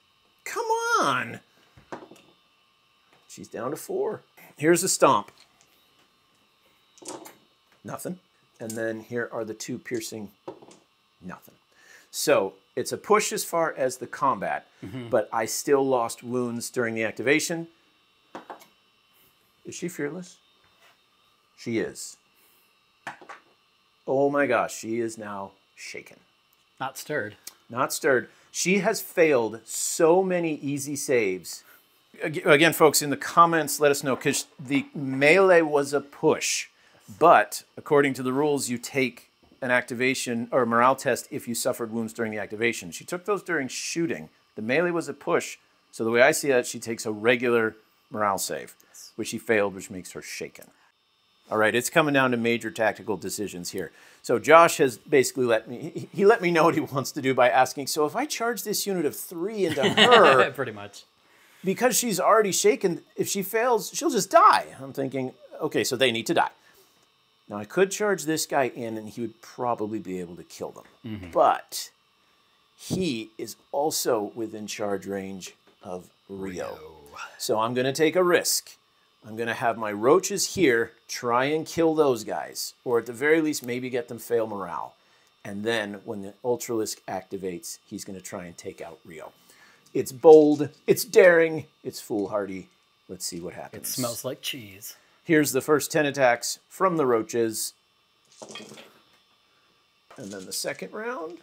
Come on. She's down to 4. Here's a stomp. Nothing. And then here are the 2 piercing. Nothing. So it's a push as far as the combat, but I still lost wounds during the activation. Is she fearless? She is. Oh my gosh, she is now shaken. Not stirred. Not stirred. She has failed so many easy saves. Again, folks, in the comments, let us know, because the melee was a push. But according to the rules, you take an activation or morale test if you suffered wounds during the activation. She took those during shooting. The melee was a push. So the way I see that, she takes a regular morale save, which she failed, which makes her shaken. All right, it's coming down to major tactical decisions here. So Josh has basically let me know what he wants to do by asking, so if I charge this unit of 3 into her, Pretty much. because she's already shaken, if she fails, she'll just die. I'm thinking, okay, so they need to die. Now, I could charge this guy in, and he would probably be able to kill them. But he is also within charge range of Rio. So I'm going to take a risk. I'm going to have my roaches here try and kill those guys, or at the very least, maybe get them fail morale. And then when the Ultralisk activates, he's going to try and take out Rio. It's bold, it's daring, it's foolhardy, Let's see what happens. It smells like cheese. Here's the first 10 attacks from the roaches. And then the second round.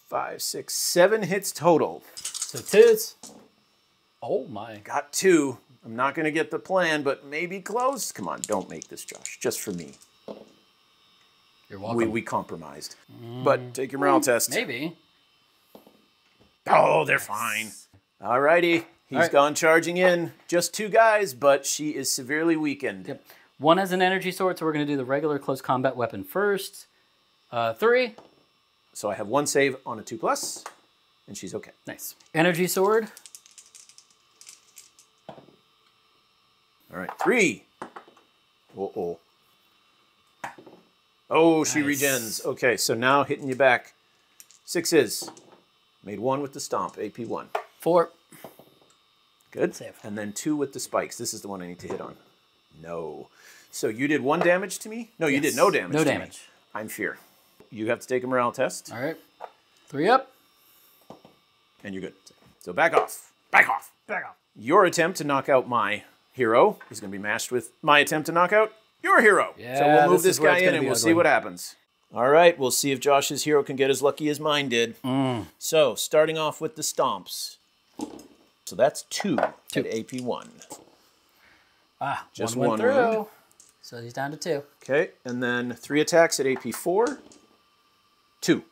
5, 6, 7 hits total. So tits. Oh my. Got 2. I'm not going to get the plan, but maybe close. Come on, don't make this, Josh. Just for me. You're welcome. We compromised. But take your morale test. Maybe. Oh, they're fine. All righty. He's gone charging in. Just 2 guys, but she is severely weakened. Yep. 1 has an energy sword, so we're going to do the regular close combat weapon first. 3. So I have 1 save on a 2+, and she's okay. Nice. Energy sword. All right, 3. Uh-oh. Oh, she regens. Okay, so now hitting you back. 6s. Made 1 with the stomp, AP 1. 4. Good. Save. And then 2 with the spikes. This is the one I need to hit on. No. So you did 1 damage to me? No, you did no damage No to damage. me. I'm fear. You have to take a morale test. All right. 3 up. And you're good. So back off. Back off. Back off. Your attempt to knock out my hero is going to be matched with my attempt to knock out your hero. Yeah, so we'll move this this is where guy it's in gonna and be we'll see ugly. what happens. All right, we'll see if Josh's hero can get as lucky as mine did. So starting off with the stomps. So that's 2 at AP 1. Ah, Just 1 one went through. wound. So he's down to 2. Okay, and then 3 attacks at AP 4. 2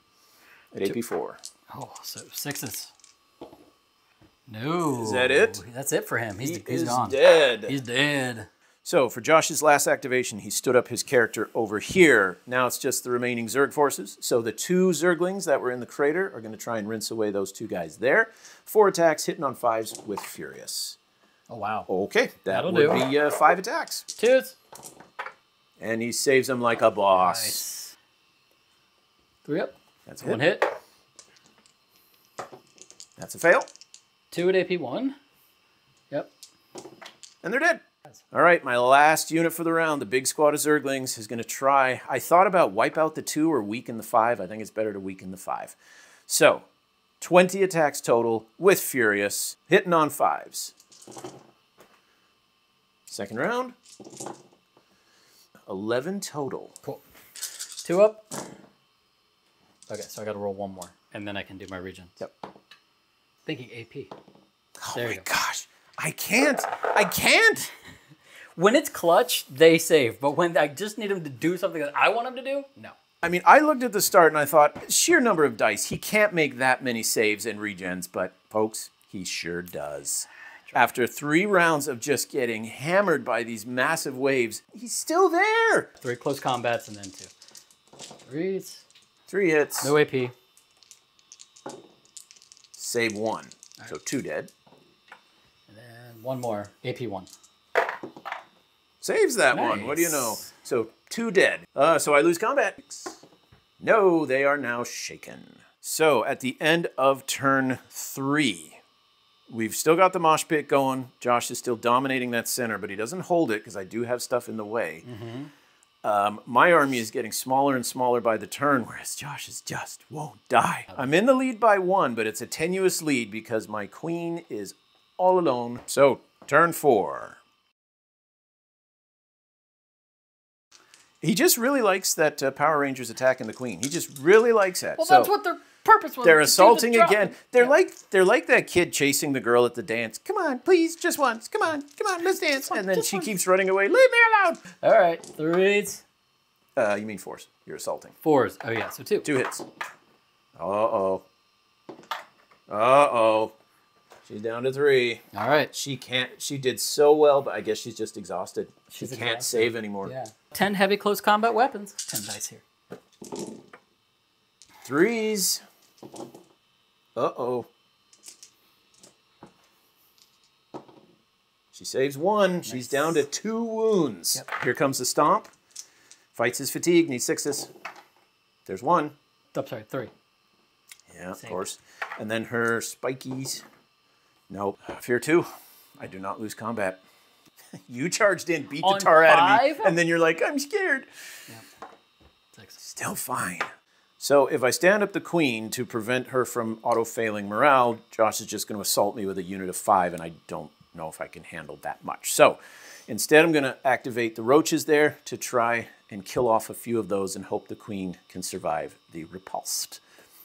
at AP 4. Oh, so 6s. No. Is that it? That's it for him. He's He is gone. dead. He's dead. So for Josh's last activation, he stood up his character over here. Now it's just the remaining Zerg forces. So the 2 Zerglings that were in the crater are going to try and rinse away those 2 guys there. 4 attacks, hitting on 5s with Furious. Oh, wow. Okay, That'll would do. be 5 attacks. 2s. And he saves them like a boss. Nice. 3 up. That's 1 hit. hit. That's a fail. 2 at AP 1. Yep. And they're dead. All right, my last unit for the round, the big squad of Zerglings, is going to try. I thought about wipe out the 2 or weaken the 5. I think it's better to weaken the 5. So, 20 attacks total with Furious, hitting on 5s. Second round, 11 total. Cool. 2 up. Okay, so I got to roll 1 more, and then I can do my regen. Yep. Thinking AP. Oh There my you go. gosh, I can't. I can't. When it's clutch, they save. But when I just need him to do something that I want him to do, no. I mean, I looked at the start and I thought, sheer number of dice, he can't make that many saves and regens, but folks, he sure does. After 3 rounds of just getting hammered by these massive waves, he's still there. 3 close combats and then 2. 3s. 3 hits, No AP. save 1. So 2 dead. And then 1 more. AP 1. Saves that one. What do you know? So 2 dead. So I lose combat. No, they are now shaken. So at the end of turn 3, we've still got the mosh pit going. Josh is still dominating that center, but he doesn't hold it because I do have stuff in the way. My army is getting smaller and smaller by the turn, whereas Josh's just won't die. I'm in the lead by 1, but it's a tenuous lead because my queen is all alone. So turn 4. He just really likes that Power Rangers attacking the queen. He just really likes that. Well, so that's what their purpose was. they're to do the assaulting drop. again. They're like that kid chasing the girl at the dance. Come on, please, just once. Come on, let's dance. And then she keeps running away. Leave me alone. All right, 3s. You mean 4s? You're assaulting. 4s. Oh yeah, so 2. 2 hits. Uh-oh. Uh-oh. She's down to 3. All right. She did so well, but I guess she's just exhausted. She She's can't exhausted. save anymore. Yeah. 10 heavy close combat weapons. 10 dice here. 3s. Uh-oh. She saves 1. Nice. She's down to 2 wounds. Yep. Here comes the stomp. Fights his fatigue. Needs 6s. There's 1. Oh, sorry, 3. Yeah, of course. And then her spikies. Nope. Fear 2. I do not lose combat. You charged in, beat the tar out of me, and then you're like, I'm scared. Yep. 6. Still fine. So if I stand up the queen to prevent her from auto-failing morale, Josh is just going to assault me with a unit of 5, and I don't know if I can handle that much. So instead, I'm going to activate the roaches there to try and kill off a few of those and hope the queen can survive the repulsed.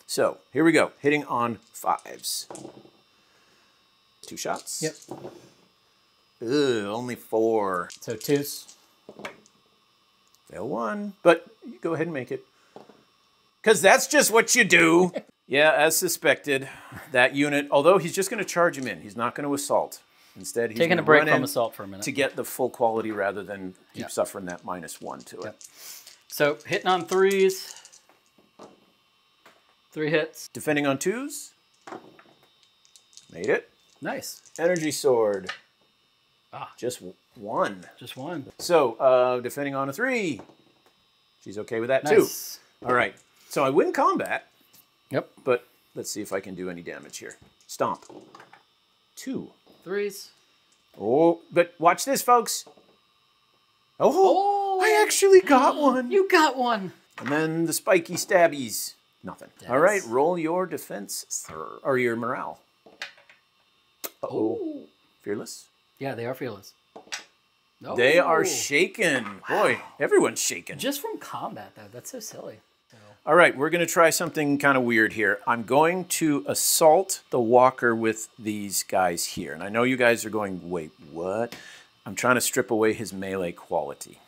So here we go, hitting on 5s. 2 shots. Yep. Ugh, only 4. So 2s. Fail 1, but you go ahead and make it. Because that's just what you do. Yeah, as suspected, that unit, although he's just going to charge him in, he's not going to assault. Instead, he's taking a break from assault for a minute to get the full quality rather than keep suffering that -1 to it. Yep. So hitting on 3s. 3 hits. Defending on 2s. Made it. Nice. Energy sword. Ah. Just 1. Just 1. So, defending on a 3. She's okay with that Nice. too. All right. So I win combat. Yep. But let's see if I can do any damage here. Stomp. 2. 3s. Oh, but watch this, folks. Oh, I actually got one. You got one. And then the spiky stabbies. Nothing. All right, roll your defense, sir, or your morale. Uh-oh. Fearless? Yeah, they are fearless. Oh. They are shaken. Wow. Boy, everyone's shaken. Just from combat, though. That's so silly. All right, we're going to try something kind of weird here. I'm going to assault the walker with these guys here. And I know you guys are going, wait, what? I'm trying to strip away his melee quality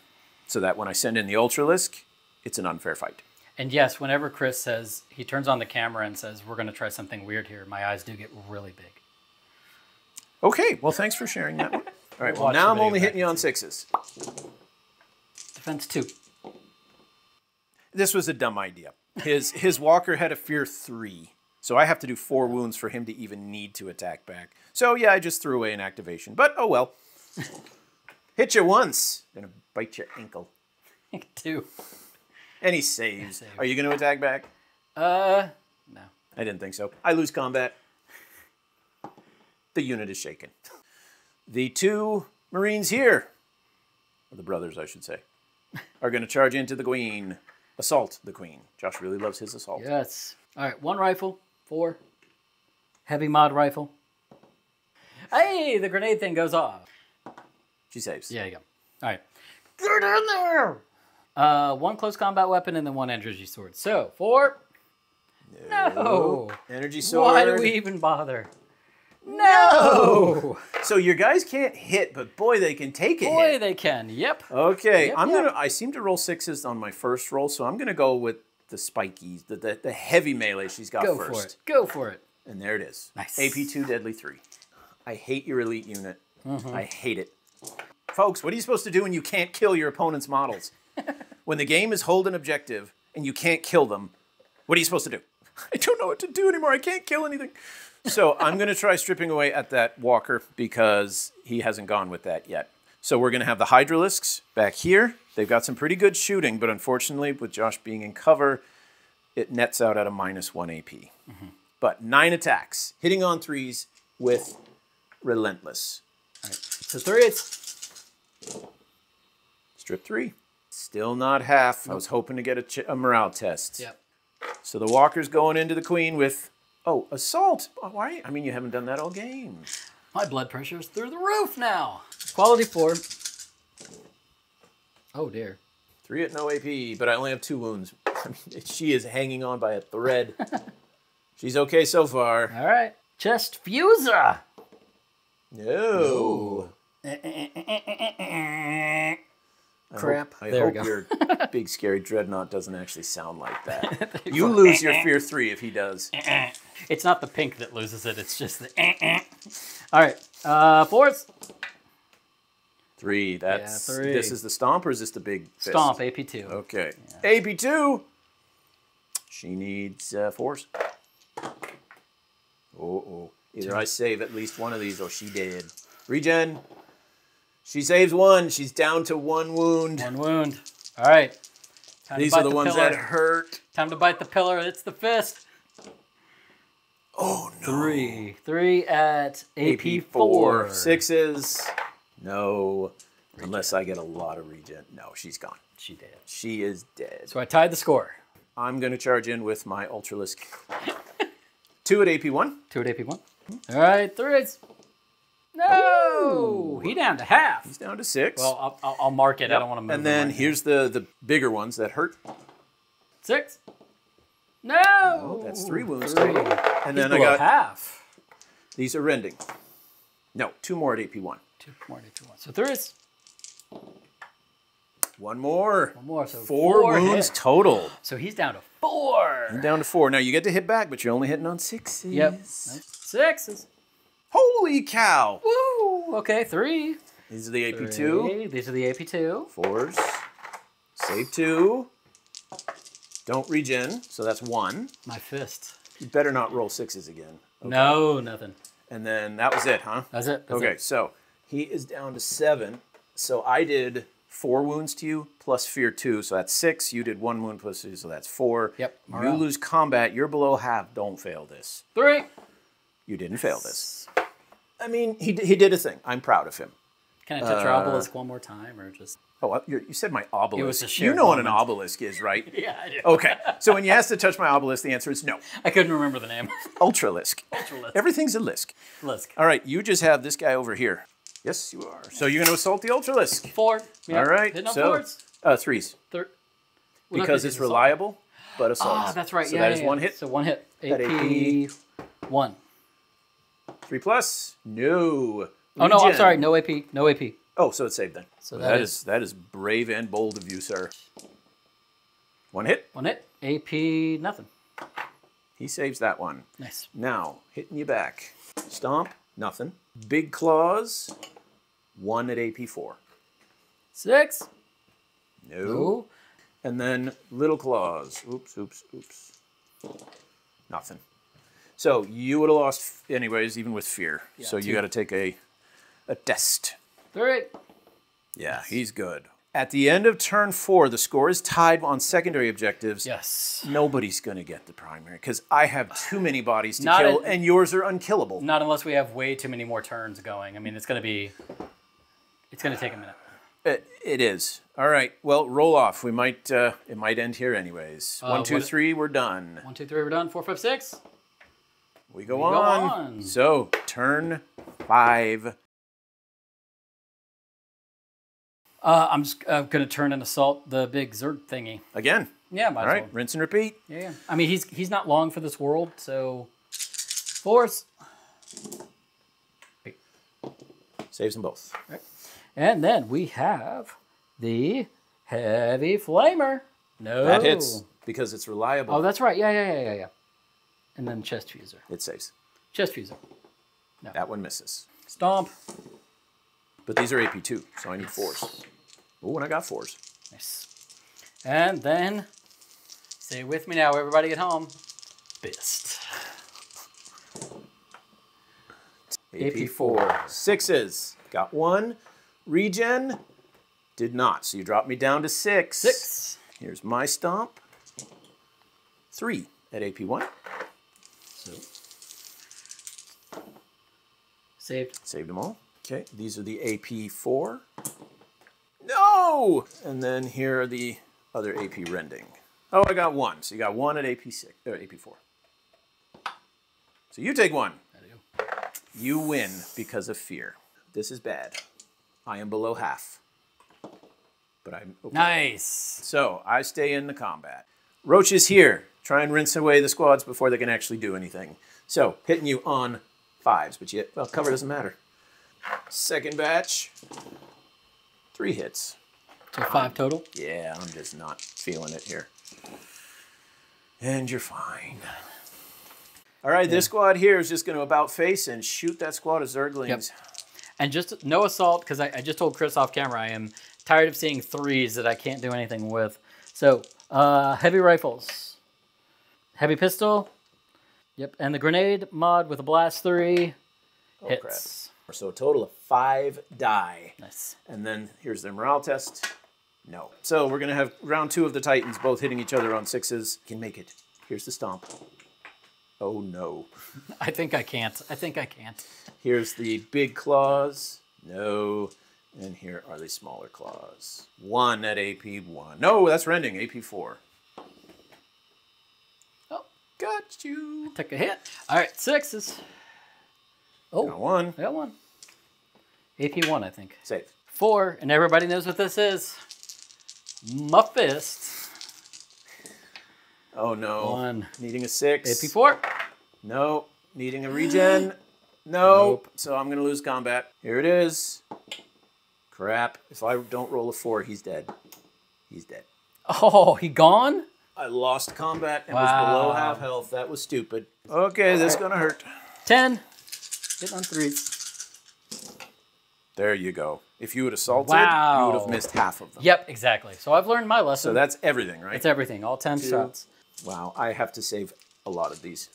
so that when I send in the Ultralisk, it's an unfair fight. And yes, whenever Chris says, he turns on the camera and says, we're going to try something weird here, my eyes do get really big. Okay, well, thanks for sharing that one. All right, well, now I'm only hitting you on 6s. Defense 2. This was a dumb idea. His walker had a fear 3, so I have to do 4 wounds for him to even need to attack back. So yeah, I just threw away an activation, but oh well. Hit you once, gonna bite your ankle. 2. And he saves. Are you gonna attack back? No. I didn't think so. I lose combat. The unit is shaken. The 2 Marines here, or the brothers I should say, are gonna charge into the queen. Assault the queen. Josh really loves his assault. Yes. All right, 1 rifle, 4. Heavy mod rifle. Hey, the grenade thing goes off. She saves. Yeah, you go. All right. Get in there! 1 close combat weapon and then 1 energy sword. So, 4. No. Energy sword. Why do we even bother? No. So your guys can't hit, but boy, they can take a hit. Boy, they can. Yep. Okay, Yep, I seem to roll 6s on my first roll, so I'm gonna go with the spikies, the heavy melee she's got Go first. for it. Go for it. And there it is. Nice. AP2, Deadly 3. I hate your elite unit. I hate it. Folks, what are you supposed to do when you can't kill your opponent's models? When the game is hold an objective and you can't kill them, what are you supposed to do? I don't know what to do anymore. I can't kill anything. So I'm going to try stripping away at that walker because he hasn't gone with that yet. So we're going to have the Hydralisks back here. They've got some pretty good shooting, but unfortunately, with Josh being in cover, it nets out at a -1 AP. But 9 attacks, hitting on 3s with Relentless. All right. So 3s. Strip 3. Still not half. Nope. I was hoping to get a morale test. Yep. So the walker's going into the queen with... Oh, assault. Why? I mean, you haven't done that all game. My blood pressure is through the roof now. Quality 4. Oh, dear. 3 at no AP, but I only have 2 wounds. I mean, she is hanging on by a thread. She's okay so far. All right. Chest fuser. No. Crap. I hope your big scary dreadnought doesn't actually sound like that. You lose your fear 3 if he does. It's not the pink that loses it. It's just the. All right. 4s. 3. That's 3. This is the stomp, or is this the big fist? Stomp. AP2. Okay. Yeah. AP2. She needs 4s. Oh. Either I save at least one of these, or she did. Regen. She saves 1. She's down to 1 wound. 1 wound. All right. These are the ones that hurt. Time to bite the pillar. It's the fist. Oh, no. 3. 3 at AP4. 6s. No. Unless I get a lot of regen. No, she's gone. She did. She is dead. So I tied the score. I'm going to charge in with my Ultralisk. 2 at AP1. 2 at AP1. All right, 3s. No! He down to half. He's down to 6. Well, I'll mark it. I don't want to move And then him right here's the bigger ones that hurt. now. 6. No! Oh, that's 3 wounds total. And then I below got half. these are rending. No, 2 more at AP 1. 2 more to 2 1. So 3 is 1 more. 1 more. So 4 wounds hit. total. So he's down to 4. I'm down to 4. Now you get to hit back, but you're only hitting on 6s. Yep. 6s. Holy cow! Woo! Okay, 3. These are the AP2. 3. These are the AP2. 4s. Save 2. Don't regen, so that's 1. My fist. You better not roll 6s again. Okay. No, nothing. And then that was it, huh? That's it. That's Okay, it. so he is down to 7. So I did 4 wounds to you plus fear 2, so that's 6. You did 1 wound plus 2, so that's 4. Yep. You Morale. lose combat. You're below half. Don't fail this. 3. You didn't fail this. I mean, he did a thing. I'm proud of him. Can I touch your obelisk one more time, or just? Oh, you said my obelisk. It was a You shared know what an moment. obelisk is, right? Yeah, I do. Okay, so when you ask to touch my obelisk, the answer is no. I couldn't remember the name. Ultralisk. Ultralisk. Everything's a lisk. Lisk. All right, you just have this guy over here. Yes, you are. So you're going to assault the Ultralisk. 4. Yep. All right, Hitting on so 4s. 3s. Because it's reliable, but assaults. Ah, that's right. So yeah, that is yeah, 1 yeah. hit. So 1 hit. That AP 1. 3 plus. No. Oh no, I'm Regen. sorry. No AP. No AP. Oh, so it's saved then. So that is brave and bold of you, sir. 1 hit. 1 hit. AP nothing. He saves that one. Nice. Now, hitting you back. Stomp, nothing. Big claws, 1 at AP 4. 6. No. No. And then little claws. Oops, oops, oops. Nothing. So you would have lost anyways, even with fear. Yeah, so 2. you got to take a test. 3. Yeah, he's good. At the end of turn 4, the score is tied on secondary objectives. Yes. Nobody's going to get the primary because I have too many bodies to Not kill, a- and yours are unkillable. Not unless we have way too many more turns going. I mean, it's gonna take a minute. It is. All right. Well, roll off. We might. It might end here anyways. 1, 2, 3. We're done. 1, 2, 3. We're done. 4, 5, 6. We go go on. on. So turn 5. I'm just gonna turn and assault the big Zerg thingy. Again. Yeah, might All as right. well. Rinse and repeat. Yeah. I mean, he's not long for this world, so force. Saves them both. Right. And then we have the heavy flamer. No, That hits because it's reliable. Oh, that's right. Yeah. And then chest fuser. It saves. Chest fuser. That one misses. Stomp. But these are AP2, so I need 4s. Oh, and I got 4s. Nice. And then, say it with me now, everybody at home. Fist. AP4. 6s. Got 1. Regen. Did not. So you dropped me down to 6. 6. Here's my stomp. 3 at AP1. So. Saved. Saved them all. Okay, these are the AP4. No! And then here are the other AP rending. Oh, I got 1. So you got 1 at AP6 or AP4. So you take 1. I do. You win because of fear. This is bad. I am below half. But I'm okay. Nice. So I stay in the combat. Roach is here. Try and rinse away the squads before they can actually do anything. So hitting you on 5s, but yet, well, cover doesn't matter. Second batch, 3 hits. So 5 total. Yeah, I'm just not feeling it here. And you're fine. All right, this squad here is just going to about face and shoot that squad of Zerglings. Yep. And just no assault, because I just told Chris off camera I am tired of seeing 3s that I can't do anything with. So, heavy rifles. Heavy pistol. Yep, and the grenade mod with a blast 3 hits. Crap. So a total of 5 die. Nice. And then here's their morale test. No. So we're going to have round 2 of the Titans both hitting each other on 6s. Can make it. Here's the stomp. Oh, no. I think I can't. Here's the big claws. No. And here are the smaller claws. 1 at AP1. No, that's rending. AP4. Oh, Got you. took a hit. All right, 6s. Oh, Got 1. I got 1. AP1, I think. Save. 4, and everybody knows what this is. My fist. Oh no. 1. Needing a 6. AP4. No. Needing a regen. No. Nope. So I'm going to lose combat. Here it is. Crap. If I don't roll a 4, he's dead. He's dead. Oh, he gone? I lost combat and was below half health. That was stupid. Okay, this is going to hurt. 10. Hit on 3s. There you go. If you had assaulted, Wow. you would have missed half of them. Yep, exactly. So I've learned my lesson. So that's everything, right? It's everything. All 10 shots. Wow, I have to save a lot of these.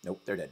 Nope, they're dead.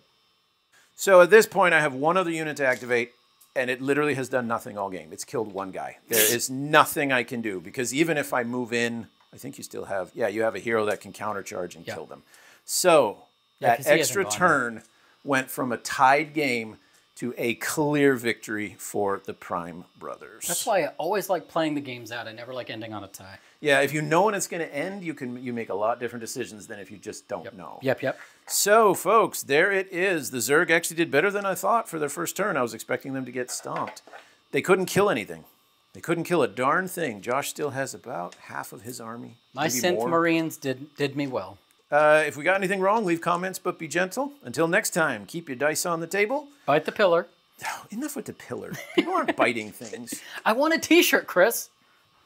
So at this point, I have one other unit to activate, and it literally has done nothing all game. It's killed one guy. There is nothing I can do, because even if I move in, I think you still have, yeah, you have a hero that can countercharge and kill them. So that extra turn went from a tied game to a clear victory for the Prime Brothers. That's why I always like playing the games out. I never like ending on a tie. Yeah, if you know when it's going to end, you make a lot different decisions than if you just don't know. Yep. So, folks, there it is. The Zerg actually did better than I thought for their first turn. I was expecting them to get stomped. They couldn't kill anything. They couldn't kill a darn thing. Josh still has about half of his army. My Synth Marines did me well. If we got anything wrong, leave comments, but be gentle. Until next time, keep your dice on the table. Bite the pillar. Oh, enough with the pillar. People aren't biting things. I want a t-shirt, Chris.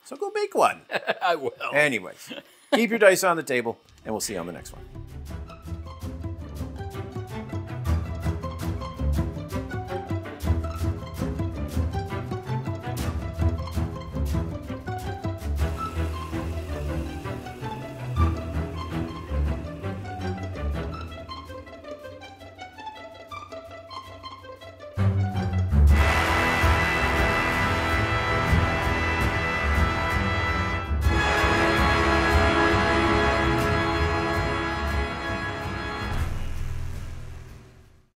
So go make one. I will. Anyways, keep your dice on the table, and we'll see you on the next one.